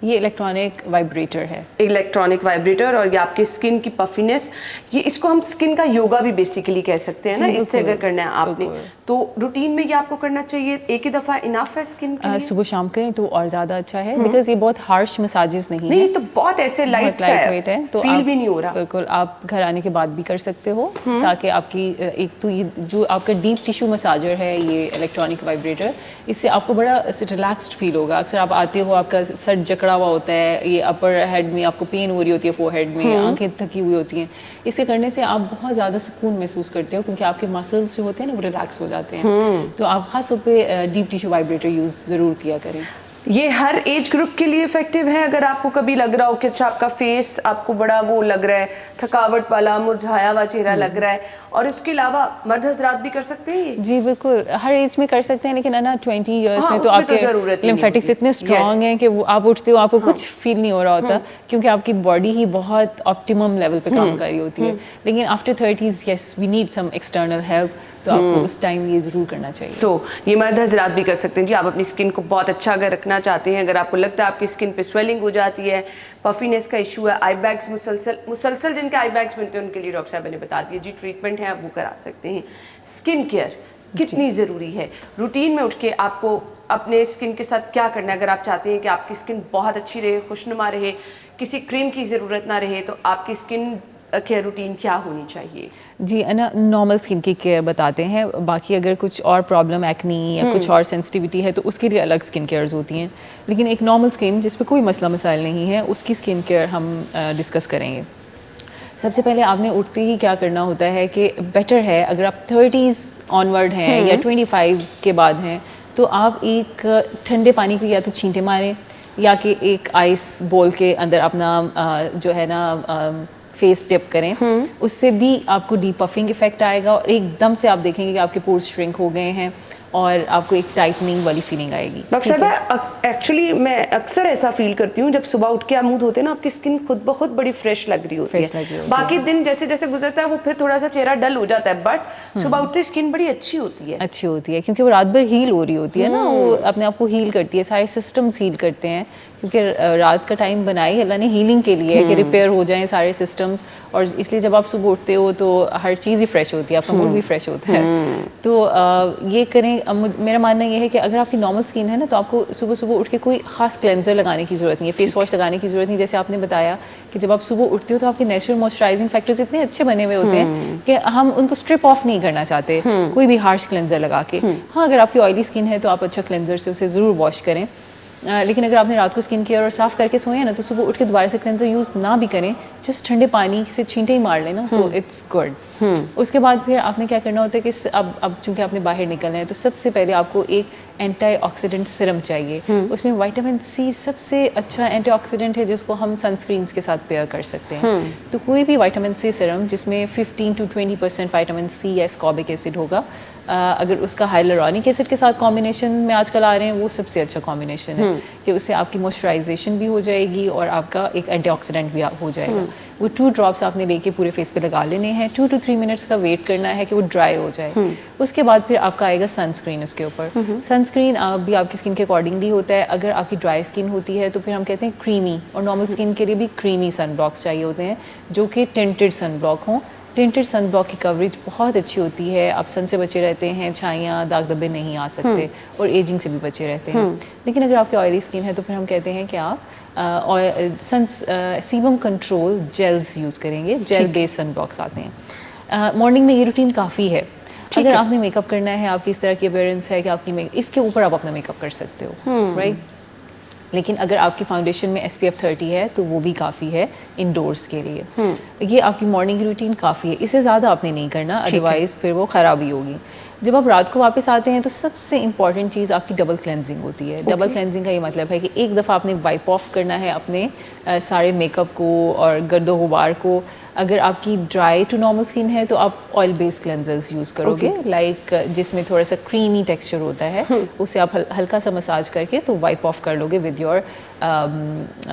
ये इलेक्ट्रॉनिक वाइब्रेटर है। Electronic vibrator. और ये आपकी स्किन की पफीनेस, ये इसको हम स्किन का योगा भी बेसिकली कह सकते हैं ना, इससे अगर करना है आपने तो रूटीन में ये आपको करना चाहिए। एक ही दफा इनफ है स्किन के लिए? सुबह शाम करें तो और ज्यादा अच्छा है, बिकॉज ये बहुत हार्श मसाजेस नहीं है। नहीं, तो बहुत ऐसे लाइट वेट है, तो फील भी नहीं हो रहा। बिल्कुल, आप घर आने के बाद भी कर सकते हो, ताकि आपकी एक तो ये जो आपका डीप टिश्यू मसाजर है, ये इलेक्ट्रॉनिक वाइब्रेटर, इससे आपको बड़ा रिलैक्स्ड फील होगा। अक्सर आप आते हो, आपका सर जकड़ा हुआ होता है, ये अपर हेड में आपको पेन हो रही होती है, फोरहेड में आंखें थकी हुई होती हैं, इसे करने से आप बहुत ज़्यादा सुकून महसूस करते हो, क्योंकि आपके मसल्स जो होते हैं ना वो रिलैक्स हो जाते हैं। तो आप खास तौर पे डीप टिश्यू वाइब्रेटर यूज़ ज़रूर किया करें। ये हर एज ग्रुप के लिए इफेक्टिव है। अगर आपको कभी लग रहा हो कि अच्छा आपका फेस आपको बड़ा वो लग रहा है, थकावट वाला, मुरझाया हुआ चेहरा लग रहा है, और इसके अलावा मर्द हजरात भी कर सकते हैं ये? जी बिल्कुल, हर एज में कर सकते हैं, लेकिन ना 20 इयर्स में तो आपके लिम्फेटिक्स इतने स्ट्रॉन्ग हैं कि वो आप उठते हो आपको कुछ फील नहीं हो रहा होता, क्योंकि आपकी बॉडी ही बहुत ऑप्टिमम लेवल पे काम कर रही होती है। लेकिन after 30s yes we need some external help, तो आपको उस टाइम ये ज़रूर करना चाहिए। ये मर्द हजरात भी कर सकते हैं जी। आप अपनी स्किन को बहुत अच्छा अगर रखना चाहते हैं, अगर आपको लगता है आपकी स्किन पे स्वेलिंग हो जाती है, पफीनेस का इशू है, आई बैग्स मुसलसल जिनके आई बैग्स बनते हैं, उनके लिए डॉक्टर साहब ने बता दिया जी ट्रीटमेंट है, आप वो करा सकते हैं। स्किन केयर कितनी ज़रूरी है? रूटीन में उठ के आपको अपने स्किन के साथ क्या करना है? अगर आप चाहते हैं कि आपकी स्किन बहुत अच्छी रहे, खुशनुमा रहे, किसी क्रीम की ज़रूरत ना रहे, तो आपकी स्किन केयर रूटीन क्या होनी चाहिए? जी ना, नॉर्मल स्किन की केयर बताते हैं, बाकी अगर कुछ और प्रॉब्लम, एक्नी या कुछ और सेंसिटिविटी है तो उसके लिए अलग स्किन केयर्स होती हैं, लेकिन एक नॉर्मल स्किन जिस पे कोई मसला मसाइल नहीं है, उसकी स्किन केयर हम डिस्कस करेंगे। सबसे पहले आपने उठते ही क्या करना होता है कि बेटर है अगर आप 30s ऑनवर्ड हैं या 25 के बाद हैं, तो आप एक ठंडे पानी को या तो छींटे मारें, या कि एक आइस बोल के अंदर अपना जो है ना फेस टिप करें। उससे भी आपको डीपफिंग इफेक्ट आएगा और एकदम से आप देखेंगे कि आपके पोर्स श्रिंक हो गए हैं और आपको एक टाइटनिंग वाली फीलिंग आएगी। डॉक्टर साहब एक्चुअली मैं अक्सर ऐसा फील करती हूँ, जब सुबह उठ के आप मुंह धोते हैं ना, आपकी स्किन खुद ब खुद बड़ी फ्रेश लग रही होती है। बाकी दिन जैसे जैसे गुजरता है वो फिर थोड़ा सा चेहरा डल हो जाता है, बट सुबह उठते स्किन बड़ी अच्छी होती है, क्योंकि वो रात भर हील हो रही होती है ना, वो अपने आप को हील करती है, सारे सिस्टम्स हील करते हैं, क्योंकि रात का टाइम बनाई अल्लाह ने हीलिंग के लिए है कि रिपेयर हो जाएं सारे सिस्टम्स, और इसलिए जब आप सुबह उठते हो तो हर चीज़ ही फ्रेश होती है, आपका मूड भी फ्रेश होता है। तो ये करें। मेरा मानना ये है कि अगर आपकी नॉर्मल स्किन है ना, तो आपको सुबह सुबह उठ के कोई खास क्लेंजर लगाने की ज़रूरत नहीं है, फेस वॉश लगाने की ज़रूरत नहीं। जैसे आपने बताया कि जब आप सुबह उठते हो तो आपके नेचुरल मॉइस्चराइजिंग फैक्टर्स इतने अच्छे बने हुए होते हैं कि हम उनको स्ट्रिप ऑफ नहीं करना चाहते कोई भी हार्श क्लेंजर लगा के। हाँ, अगर आपकी ऑयली स्किन है तो आप अच्छा क्लेंजर से उसे ज़रूर वॉश करें, लेकिन अगर आपने रात को स्किन केयर और साफ़ करके सोए ना, तो सुबह उठ के दोबारा से क्लेंजर यूज़ ना भी करें, जस्ट ठंडे पानी से छींटे ही मार लेना, तो इट्स गुड। उसके बाद फिर आपने क्या करना होता है कि अब चूंकि आपने बाहर निकलना है, तो सबसे पहले आपको एक एंटीऑक्सीडेंट सीरम चाहिए। उसमें विटामिन सी सबसे अच्छा एंटीऑक्सीडेंट है जिसको हम सनस्क्रीन्स के साथ पेयर कर सकते हैं। तो कोई भी विटामिन सी सीरम जिसमें 15 to 20% विटामिन सी या एस्कॉर्बिक एसिड होगा, अगर उसका हाइलुरोनिक एसिड के साथ कॉम्बिनेशन में आजकल आ रहे हैं, वो सबसे अच्छा कॉम्बिनेशन है कि उससे आपकी मॉइस्चराइजेशन भी हो जाएगी और आपका एक एंटीऑक्सीडेंट भी हो जाएगा। वो 2 ड्रॉप्स आपने लेके पूरे फेस पे लगा लेने हैं, 2 to 3 मिनट्स का वेट करना है कि वो ड्राई हो जाए। उसके बाद फिर आपका आएगा सनस्क्रीन उसके ऊपर। सनस्क्रीन भी आपकी स्किन के अकॉर्डिंगली होता है। अगर आपकी ड्राई स्किन होती है तो फिर हम कहते हैं क्रीमी, और नॉर्मल स्किन के लिए भी क्रीमी सन ब्लॉक्स चाहिए होते हैं जो कि टिंटेड सन ब्लॉक हों। टिंटेड सन ब्लॉक की कवरेज बहुत अच्छी होती है, आप सन से बचे रहते हैं, छाइयाँ दाग धब्बे नहीं आ सकते, और एजिंग से भी बचे रहते हैं। लेकिन अगर आपकी ऑयली स्किन है तो फिर हम कहते हैं कि आप सीबम कंट्रोल जेल्स यूज़ करेंगे, जेल बेस्ड सन ब्लॉक्स आते हैं। मॉर्निंग में ये रूटीन काफ़ी है। अगर आपने मेकअप करना है, आपकी इस तरह की अपेयरेंस है कि आपकी इसके ऊपर आप अपना मेकअप कर सकते हो, राइट। लेकिन अगर आपकी फाउंडेशन में SPF 30 है तो वो भी काफ़ी है इंडोर्स के लिए। ये आपकी मॉर्निंग की रूटीन काफ़ी है, इससे ज़्यादा आपने नहीं करना, अदरवाइज़ फिर वो ख़राबी होगी। जब आप रात को वापस आते हैं तो सबसे इंपॉर्टेंट चीज़ आपकी डबल क्लेंजिंग होती है। डबल क्लेंजिंग का ये मतलब है कि एक दफ़ा आपने वाइप ऑफ करना है अपने सारे मेकअप को और गर्दो गुबार को। अगर आपकी ड्राई टू नॉर्मल स्किन है तो आप ऑयल बेस्ड क्लेंजर्स यूज़ करोगे, लाइक जिसमें थोड़ा सा क्रीमी टेक्सचर होता है, उसे आप हल्का सा मसाज करके तो वाइप ऑफ कर लोगे विद योर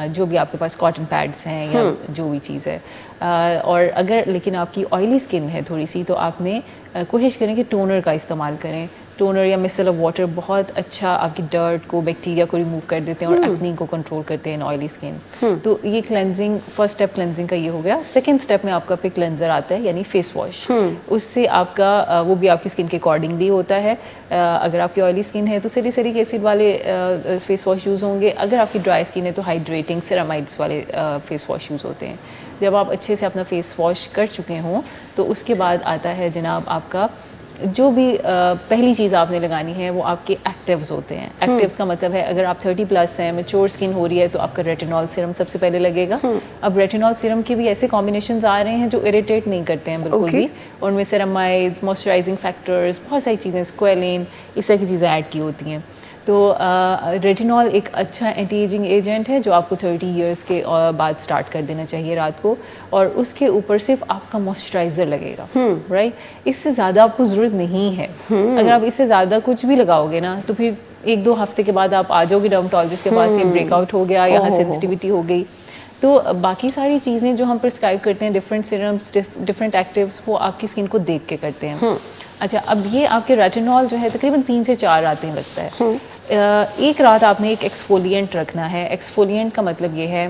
जो भी आपके पास कॉटन पैड्स हैं या जो भी चीज़ है। और अगर लेकिन आपकी ऑयली स्किन है थोड़ी सी, तो आपने कोशिश करें कि टोनर का इस्तेमाल करें। टोनर या मिसेलर वाटर बहुत अच्छा आपकी डर्ट को, बैक्टीरिया को रिमूव कर देते हैं और एक्ने को कंट्रोल करते हैं इन ऑयली स्किन। तो ये क्लेंजिंग, फर्स्ट स्टेप क्लेंजिंग का ये हो गया। सेकंड स्टेप में आपका पे क्लेंजर आता है, यानी फेस वॉश। उससे आपका वो भी आपकी स्किन के अकॉर्डिंगली होता है। अगर आपकी ऑयली स्किन है तो सैलिसिलिक एसिड वाले फेस वॉश यूज़ होंगे। अगर आपकी ड्राई स्किन है तो हाइड्रेटिंग सेरामाइड्स वाले फेस वॉश यूज़ होते हैं। जब आप अच्छे से अपना फेस वॉश कर चुके हों तो उसके बाद आता है जनाब आपका जो भी पहली चीज़ आपने लगानी है वो आपके एक्टिव्स होते हैं। एक्टिव्स का मतलब है अगर आप 30+ हैं, मैच्योर स्किन हो रही है, तो आपका रेटिनॉल सीरम सबसे पहले लगेगा। अब रेटिनॉल सीरम के भी ऐसे कॉम्बिनेशंस आ रहे हैं जो इरिटेट नहीं करते हैं बिल्कुल भी। उनमें सेरामाइड्स, मॉइस्चराइजिंग फैक्टर्स, बहुत सारी चीज़ें, स्क्वेलिन, इस तरह की चीज़ें ऐड की होती हैं। तो रेटिनॉल एक अच्छा एंटी एजिंग एजेंट है जो आपको 30 इयर्स के बाद स्टार्ट कर देना चाहिए रात को, और उसके ऊपर सिर्फ आपका मॉइस्चराइज़र लगेगा, राइट। इससे ज़्यादा आपको ज़रूरत नहीं है। अगर आप इससे ज़्यादा कुछ भी लगाओगे ना तो फिर 1-2 हफ्ते के बाद आप आ जाओगे डर्मेटोलॉजिस्ट के पास, ये ब्रेकआउट हो गया या सेंसिटिविटी हो गई। तो बाकी सारी चीज़ें जो हम प्रिस्क्राइब करते हैं, डिफरेंट सीरम्स, डिफरेंट एक्टिव्स, वो आपकी स्किन को देख के करते हैं। अच्छा, अब ये आपके रेटिनॉल जो है तकरीबन 3 से 4 रातें लगता है। एक रात आपने एक एक्सफोलिएंट रखना है। एक्सफोलिएंट का मतलब ये है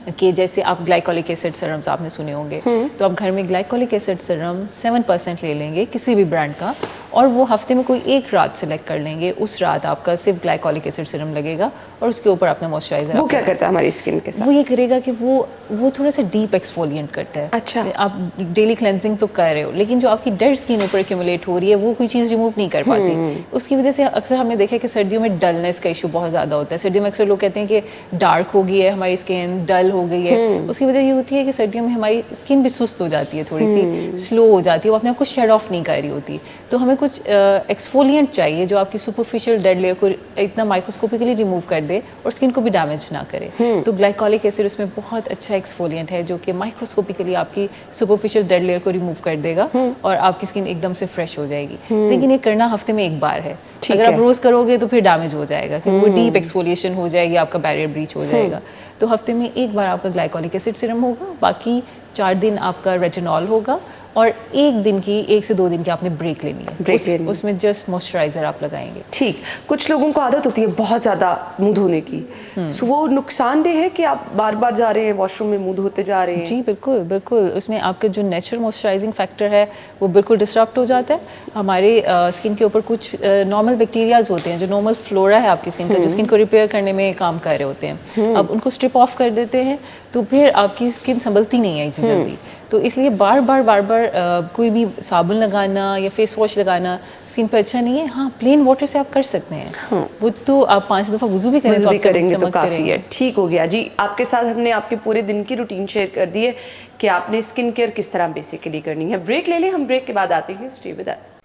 कि जैसे आप ग्लाइकोलिक एसिड सीरम्स आपने सुने होंगे, तो आप घर में ग्लाइकोलिक एसिड सीरम 7% ले लेंगे किसी भी ब्रांड का, और वो हफ्ते में कोई एक रात सेलेक्ट कर लेंगे। उस रात आपका सिर्फ ग्लाइकोलिक एसिड सीरम लगेगा और उसके ऊपर अपना मॉइस्चराइजर। वो क्या करता है हमारी स्किन के साथ? वो ये करेगा कि वो थोड़ा सा डीप एक्सफोलिएंट करता है। अच्छा। आप डेली क्लेंजिंग तो कर रहे हो, लेकिन जो आपकी डेड स्किन ऊपर एक्यूमुलेट हो रही है वो कोई चीज़ रिमूव नहीं कर पाती। उसकी वजह से अक्सर हमने देखा है कि सर्दियों में डलनेस का इशू बहुत ज़्यादा होता है। सर्दियों में अक्सर लोग कहते हैं कि डार्क हो गई है हमारी स्किन, डल हो गई है। उसकी वजह ये होती है कि सर्दियों में हमारी स्किन भी सुस्त हो जाती है, थोड़ी सी स्लो हो जाती है, वो अपने आप को शेड ऑफ नहीं कर रही होती। तो हमें कुछ एक्सफोलिएंट चाहिए जो आपकी सुपरफिशियल डेड लेयर को इतना माइक्रोस्कोपिकली रिमूव कर दे और स्किन को भी डैमेज ना करे। तो ग्लाइकोलिक एसिड उसमें बहुत अच्छा एक्सफोलिएंट है जो कि माइक्रोस्कोपिकली आपकी सुपरफिशियल डेड लेयर को रिमूव कर देगा और आपकी स्किन एकदम से फ्रेश हो जाएगी। लेकिन ये करना हफ्ते में एक बार है। अगर आप रोज करोगे तो फिर डैमेज हो जाएगा, क्योंकि वो डीप एक्सफोलिएशन हो जाएगी, आपका बैरियर ब्रीच हो जाएगा। तो हफ्ते में एक बार आपका ग्लाइकोलिक एसिड सीरम होगा, बाकी 4 दिन आपका रेटिनॉल होगा, और 1 से 2 दिन की आपने ब्रेक लेनी है। ब्रेक लेनी है। उसमें जस्ट मॉइस्चराइजर आप लगाएंगे। ठीक, कुछ लोगों को आदत होती है बहुत ज़्यादा मुंह धोने की, सो वो नुकसानदेह है कि आप बार बार जा रहे हैं वॉशरूम में मुंह धोते जा रहे हैं? जी बिल्कुल बिल्कुल, उसमें आपका जो नेचुरल मॉइस्चराइजिंग फैक्टर है वो बिल्कुल डिस्टर्ब हो जाता है। हमारे स्किन के ऊपर कुछ नॉर्मल बैक्टीरियाज होते हैं, जो नॉर्मल फ्लोरा है आपकी स्किन का, जो स्किन को रिपेयर करने में काम कर रहे होते हैं। अब उनको स्ट्रिप ऑफ कर देते हैं तो फिर आपकी स्किन संभलती नहीं है इतनी जल्दी। तो इसलिए बार बार कोई भी साबुन लगाना या फेस वॉश लगाना स्किन पे अच्छा नहीं है। हाँ, प्लेन वाटर से आप कर सकते हैं। वो तो आप 5 दफ़ा वुजू भी करें वुज़ू तो भी आप करेंगे तो चमक काफ़ी करेंगे। है। ठीक हो गया जी, आपके साथ हमने आपके पूरे दिन की रूटीन शेयर कर दी है कि आपने स्किन केयर किस तरह बेसिकली करनी है। ब्रेक ले लें, हम ब्रेक के बाद आते हैं। Stay with us.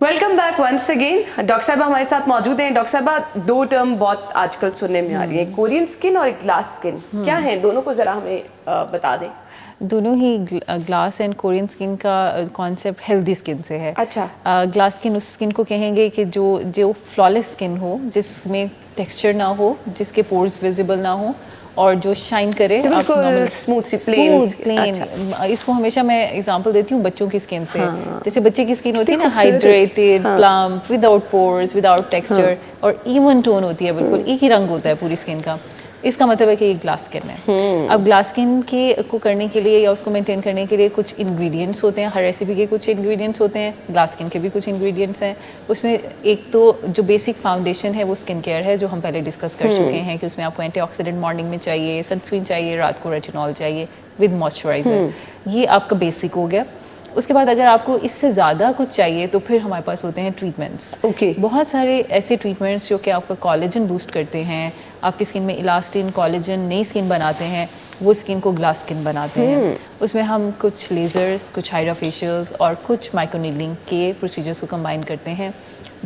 Welcome back once again. Doctor साहबा हमारे साथ मौजूद हैं। डॉक्टर साहबा, 2 टर्म बहुत आजकल सुनने में आ रही है, कोरियन स्किन और ग्लास स्किन। क्या है दोनों को जरा हमें बता दें। दोनों ही ग्लास एंड कोरियन स्किन का कॉन्सेप्ट हेल्दी स्किन से है। अच्छा। ग्लास स्किन उस स्किन को कहेंगे कि जो फ्लॉलेस स्किन हो, जिसमें टेक्सचर ना हो, जिसके पोर्स विजिबल ना हो और जो शाइन करे। तो बिल्कुल स्मूथ सी प्लेन। अच्छा। इसको हमेशा मैं एग्जांपल देती हूँ बच्चों की स्किन से। हाँ। जैसे बच्चे की स्किन होती है ना, खूबसूरत हाइड्रेटेड, हाँ। Plump, without pores, without texture और इवन टोन होती है, बिल्कुल एक ही रंग होता है पूरी स्किन का। इसका मतलब है कि ये ग्लास स्किन है। अब ग्लास स्किन को करने के लिए या उसको मेंटेन करने के लिए कुछ इंग्रेडिएंट्स होते हैं। हर रेसिपी के कुछ इंग्रेडिएंट्स होते हैं, ग्लास स्किन के भी कुछ इंग्रेडिएंट्स हैं। उसमें एक तो जो बेसिक फाउंडेशन है वो स्किन केयर है, जो हम पहले डिस्कस कर चुके हैं कि उसमें आपको एंटीऑक्सीडेंट मॉर्निंग में चाहिए, सनस्क्रीन चाहिए, रात को रेटिनॉल चाहिए विद मॉइस्चराइजर। ये आपका बेसिक हो गया। उसके बाद अगर आपको इससे ज़्यादा कुछ चाहिए तो फिर हमारे पास होते हैं ट्रीटमेंट्स। ओके। बहुत सारे ऐसे ट्रीटमेंट्स जो कि आपका कोलेजन बूस्ट करते हैं, आपकी स्किन में इलास्टिन, कोलेजन, नई स्किन बनाते हैं, वो स्किन को ग्लास स्किन बनाते हैं। उसमें हम कुछ लेज़र्स, कुछ हाइड्रा फेशियल्स और कुछ माइक्रोनीडलिंग के प्रोसीजर्स को कंबाइन करते हैं।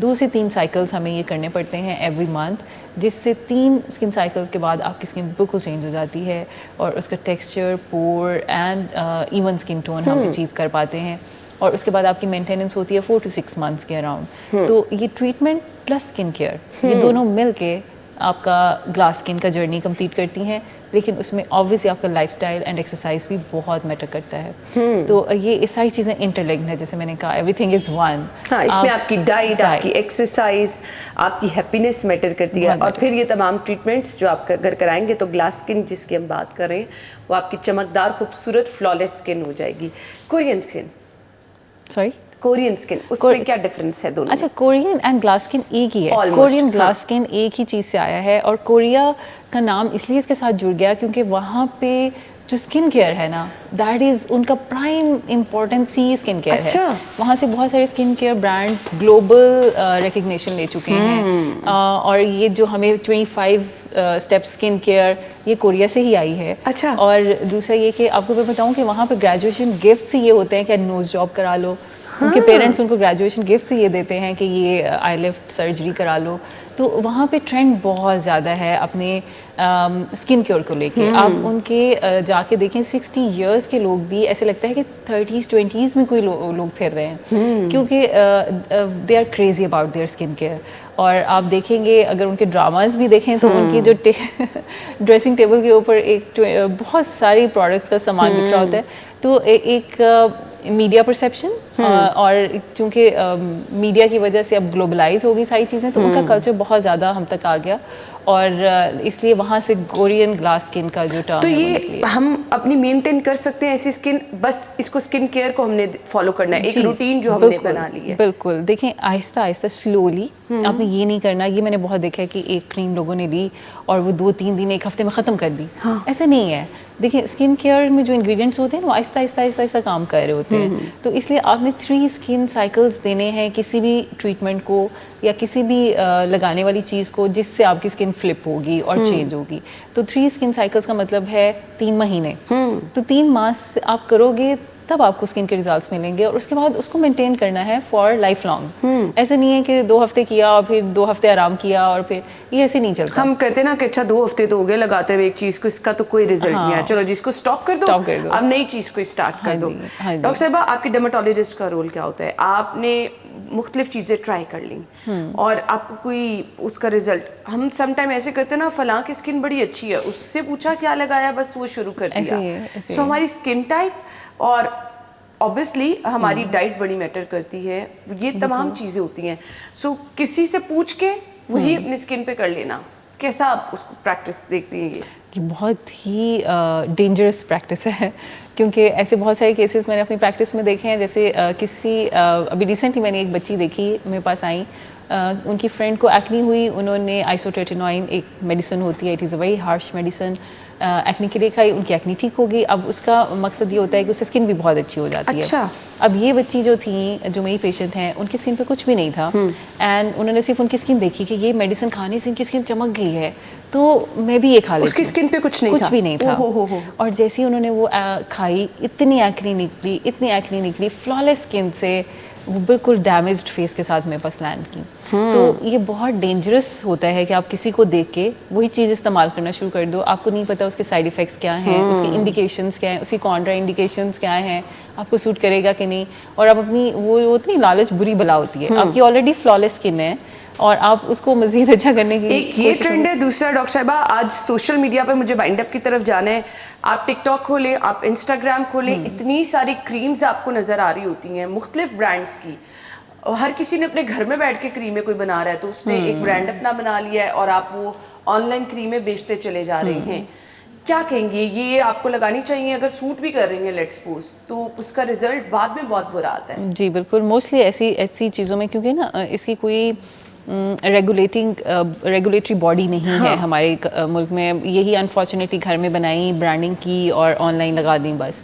2 से 3 साइकिल्स हमें ये करने पड़ते हैं एवरी मंथ, जिससे 3 स्किन साइकिल्स के बाद आपकी स्किन बिल्कुल चेंज हो जाती है और उसका texture, pore and even skin tone हम अचीव कर पाते हैं। और उसके बाद आपकी मेंटेनेंस होती है 4 to 6 मंथ्स के अराउंड। तो ये ट्रीटमेंट प्लस स्किन केयर, ये दोनों मिल के आपका ग्लास स्किन का जर्नी कंप्लीट करती हैं। लेकिन उसमें ऑब्वियसली आपका लाइफस्टाइल एंड एक्सरसाइज भी बहुत मैटर करता है। तो ये सारी चीज़ें इंटरलिंक्ड है, जैसे मैंने कहा एवरीथिंग इज़ वन। हाँ, इसमें आपकी डाइट, आपकी एक्सरसाइज, आपकी हैप्पीनेस मैटर करती है। और फिर ये तमाम ट्रीटमेंट्स जो आप अगर कराएंगे तो ग्लास स्किन जिसकी हम बात कर रहे हैं वो आपकी चमकदार, खूबसूरत, फ्लॉलेस स्किन हो जाएगी। Korean skin, sorry Korean skin, उसमें क्या डिफरेंस है दोनों? अच्छा, कोरियन एंड ग्लास स्किन एक ही है। Almost, कोरियन ग्लास हाँ। स्किन एक ही चीज़ से आया है और कोरिया का नाम इसलिए इसके साथ जुड़ गया क्योंकि वहाँ पे जो स्किन केयर है ना, दैट इज़ उनका प्राइम इम्पोर्टेंस ही स्किन केयर अच्छा। है। वहाँ से बहुत सारे skin care brands global recognition ले चुके हैं। और ये जो हमें 25 स्टेप स्किन केयर, ये कोरिया से ही आई है। अच्छा। और दूसरा ये कि आपको मैं बताऊँ कि वहाँ पे ग्रेजुएशन गिफ्ट्स ये होते हैं कि नोज जॉब करा लो। उनके पेरेंट्स उनको ग्रेजुएशन गिफ्ट ये देते हैं कि ये आई लिफ्ट सर्जरी करा लो। तो वहाँ पे ट्रेंड बहुत ज़्यादा है अपने स्किन केयर को लेके। आप उनके जाके देखें 60 इयर्स के लोग भी ऐसे लगता है कि 30s 20s में कोई लोग फिर रहे हैं, क्योंकि they are crazy about their skin care. और आप देखेंगे अगर उनके ड्रामाज भी देखें तो उनकी जो ड्रेसिंग टेबल के ऊपर बहुत सारी प्रोडक्ट्स का सामान बिखरा होता है। तो एक मीडिया परसेप्शन और चूंकि मीडिया की वजह से अब ग्लोबलाइज हो गई सारी चीज़ें, तो उनका कल्चर बहुत ज़्यादा हम तक आ गया और इसलिए वहाँ से कोरियन ग्लास स्किन का जो टर्म तो है ये हम अपनी मेंटेन कर सकते हैं ऐसी स्किन, बस इसको स्किन केयर को हमने फॉलो करना है, एक रूटीन जो हमने बना ली है। बिल्कुल, देखें आहिस्ता आहिस्ता स्लोली, आपने ये नहीं करना। ये मैंने बहुत देखा है कि एक क्रीम लोगों ने ली और वो 2-3 दिन 1 हफ्ते में ख़त्म कर दी। हाँ। ऐसा नहीं है। देखिए स्किन केयर में जो इंग्रेडिएंट्स होते हैं वो आहिस्ता आहिस्ता काम कर रहे होते हैं। तो इसलिए आपने 3 स्किन साइकिल्स देने हैं किसी भी ट्रीटमेंट को या किसी भी लगाने वाली चीज़ को, जिससे आपकी स्किन फ्लिप होगी और चेंज होगी। तो 3 स्किन साइकिल्स का मतलब है 3 महीने। तो 3 मास आप करोगे तब आपको स्किन के रिजल्ट्स मिलेंगे, और उसके बाद उसको मेंटेन करना है फॉर लाइफ लॉन्ग। ऐसे नहीं है कि 2 हफ्ते किया और फिर 2 हफ्ते आराम किया और फिर, ये ऐसे नहीं चलता। हम कहते हैं ना कि अच्छा 2 हफ्ते तो हो गए लगाते हुए एक चीज को, इसका तो कोई रिजल्ट नहीं आया, चलो जिसको स्टॉप कर दो, अब नई चीज को स्टार्ट कर दो। डॉक्टर साहिबा, आपके डर्मेटोलॉजिस्ट का रोल क्या होता है? आपने मुख्तलिफ चीज़ें ट्राई कर ली और आपको कोई उसका रिजल्ट, हम समटाइम ऐसे करते हैं ना, फलां की स्किन बड़ी अच्छी है, उससे पूछा क्या लगाया, बस वो शुरू कर दिया। सो हमारी स्किन टाइप और ऑब्वियसली हमारी डाइट बड़ी मैटर करती है, ये तमाम चीज़ें होती हैं। सो किसी से पूछ के वही अपनी स्किन पे कर लेना, कैसा आप उसको प्रैक्टिस देखती हैं? ये बहुत ही डेंजरस प्रैक्टिस है, क्योंकि ऐसे बहुत सारे केसेस मैंने अपनी प्रैक्टिस में देखे हैं। जैसे अभी रिसेंटली मैंने एक बच्ची देखी, मेरे पास आई, उनकी फ्रेंड को एक्नी हुई, उन्होंने आइसोट्रेटिनोइन एक मेडिसिन होती है, it is a very harsh medicine, acne के लिए खाई, उनकी एक्नी ठीक हो गई। अब उसका मकसद ये होता है कि उसकी स्किन भी बहुत अच्छी हो जाती है। अब ये बच्ची जो थी, जो मेरी पेशेंट हैं, उनकी स्किन पे कुछ भी नहीं था, एंड उन्होंने सिर्फ उनकी स्किन देखी कि ये मेडिसिन खाने से इनकी स्किन चमक गई है, तो मैं भी ये खा लेती। उसकी स्किन पे कुछ भी नहीं था। और जैसे ही उन्होंने वो खाई, इतनी एक्नी निकली, फ्लॉलेस स्किन से, वो बिल्कुल डैमेज्ड फेस के साथ मेरे पास लैंड की। तो ये बहुत डेंजरस होता है कि आप किसी को देख के वही चीज़ इस्तेमाल करना शुरू कर दो, आपको नहीं पता उसके साइड इफ़ेक्ट्स क्या हैं, उसके इंडिकेशंस क्या हैं, उसकी कॉन्ट्रा इंडिकेशंस क्या हैं, आपको सूट करेगा कि नहीं, और आप अपनी वो उतनी लालच बुरी बला होती है, आपकी ऑलरेडी फ्लॉलेस स्किन है और आप उसको मजीद अच्छा करने की एक ये ट्रेंड है। दूसरा डॉक्टर साहिबा, आज सोशल मीडिया पे मुझे वाइंड अप की तरफ जाना है, आप टिकटॉक खोलें, आप इंस्टाग्राम खोलें, इतनी सारी क्रीम्स आपको नज़र आ रही होती हैं मुख्तलिफ ब्रांड्स की, और हर किसी ने अपने घर में बैठ के क्रीमें कोई बना रहा है तो उसने एक ब्रांड अपना बना लिया है और आप वो ऑनलाइन क्रीमें बेचते चले जा रहे हैं। क्या कहेंगे, ये आपको लगानी चाहिए? अगर सूट भी कर रही हैं लेट्स सपोज, तो उसका रिजल्ट बाद में बहुत बुरा आता है। जी बिल्कुल, मोस्टली ऐसी चीज़ों में, क्योंकि ना इसकी कोई रेगुलेटरी बॉडी नहीं है हमारे मुल्क में, यही अनफॉर्चुनेटली घर में बनाई, ब्रांडिंग की और ऑनलाइन लगा दी बस।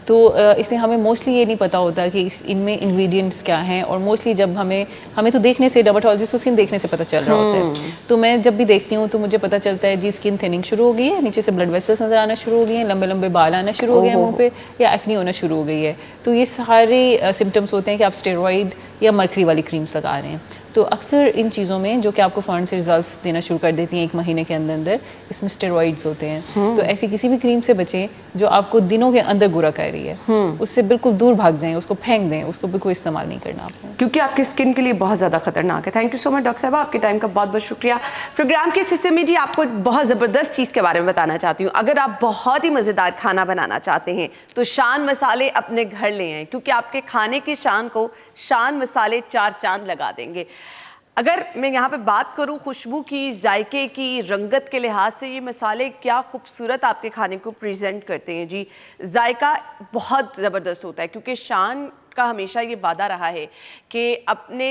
तो इसलिए हमें मोस्टली ये नहीं पता होता कि इनमें इंग्रेडिएंट्स क्या हैं, और मोस्टली जब हमें तो देखने से, डर्मेटोलॉजिस्ट को स्किन देखने से पता चल रहा होता है। तो मैं जब भी देखती हूँ तो मुझे पता चलता है जी स्किन थिनिंग शुरू हो गई है, नीचे से ब्लड वेसल्स नज़र आना शुरू हो गए हैं, लंबे लंबे बाल आना शुरू हो गए हैं मुँह पे, या एक्नी होना शुरू हो गई है। तो ये सारे सिम्टम्स होते हैं कि आप स्टेरॉइड या मर्करी वाली क्रीम्स लगा रहे हैं। तो अक्सर इन चीज़ों में जो कि आपको फ़ौरन से रिजल्ट्स देना शुरू कर देती हैं 1 महीने के अंदर, इसमें स्टेरॉइड्स होते हैं। तो ऐसी किसी भी क्रीम से बचें जो आपको दिनों के अंदर बुरा कर रही है, उससे बिल्कुल दूर भाग जाएं, उसको फेंक दें, उसको बिल्कुल इस्तेमाल नहीं करना आपने, क्योंकि आपकी स्किन के लिए बहुत ज़्यादा खतरनाक है। Thank you so much doctor साहब, आपके टाइम का बहुत बहुत शुक्रिया। प्रोग्राम के इस हिस्से में जी आपको एक बहुत ज़बरदस्त चीज़ के बारे में बताना चाहती हूँ। अगर आप बहुत ही मज़ेदार खाना बनाना चाहते हैं तो शान मसाले अपने घर ले आएँ, क्योंकि आपके खाने की शान को शान मसाले 4 चांद लगा देंगे। अगर मैं यहाँ पे बात करूँ खुशबू की, जायके की, रंगत के लिहाज से, ये मसाले क्या खूबसूरत आपके खाने को प्रेजेंट करते हैं जी। जायका बहुत ज़बरदस्त होता है, क्योंकि शान का हमेशा ये वादा रहा है कि अपने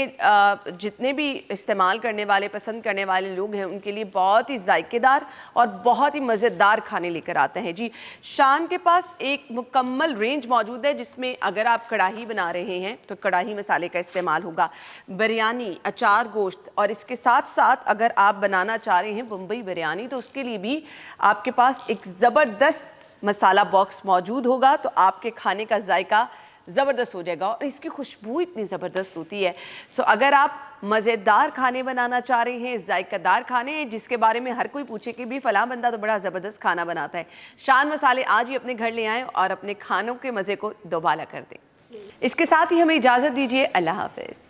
जितने भी इस्तेमाल करने वाले, पसंद करने वाले लोग हैं, उनके लिए बहुत ही जायकेदार और बहुत ही मज़ेदार खाने लेकर आते हैं जी। शान के पास एक मुकम्मल रेंज मौजूद है, जिसमें अगर आप कढ़ाई बना रहे हैं तो कढ़ाई मसाले का इस्तेमाल होगा, बिरयानी, अचार गोश्त, और इसके साथ साथ अगर आप बनाना चाह रहे हैं बम्बई बिरयानी तो उसके लिए भी आपके पास एक ज़बरदस्त मसाला बॉक्स मौजूद होगा। तो आपके खाने का जायका ज़बरदस्त हो जाएगा और इसकी खुशबू इतनी ज़बरदस्त होती है। सो अगर आप मज़ेदार खाने बनाना चाह रहे हैं, जायकादार खाने जिसके बारे में हर कोई पूछे कि भी फ़लाँ बंदा तो बड़ा ज़बरदस्त खाना बनाता है, शान मसाले आज ही अपने घर ले आएँ और अपने खानों के मज़े को दोबाला कर दें। इसके साथ ही हमें इजाज़त दीजिए, अल्लाह हाफ़िज़।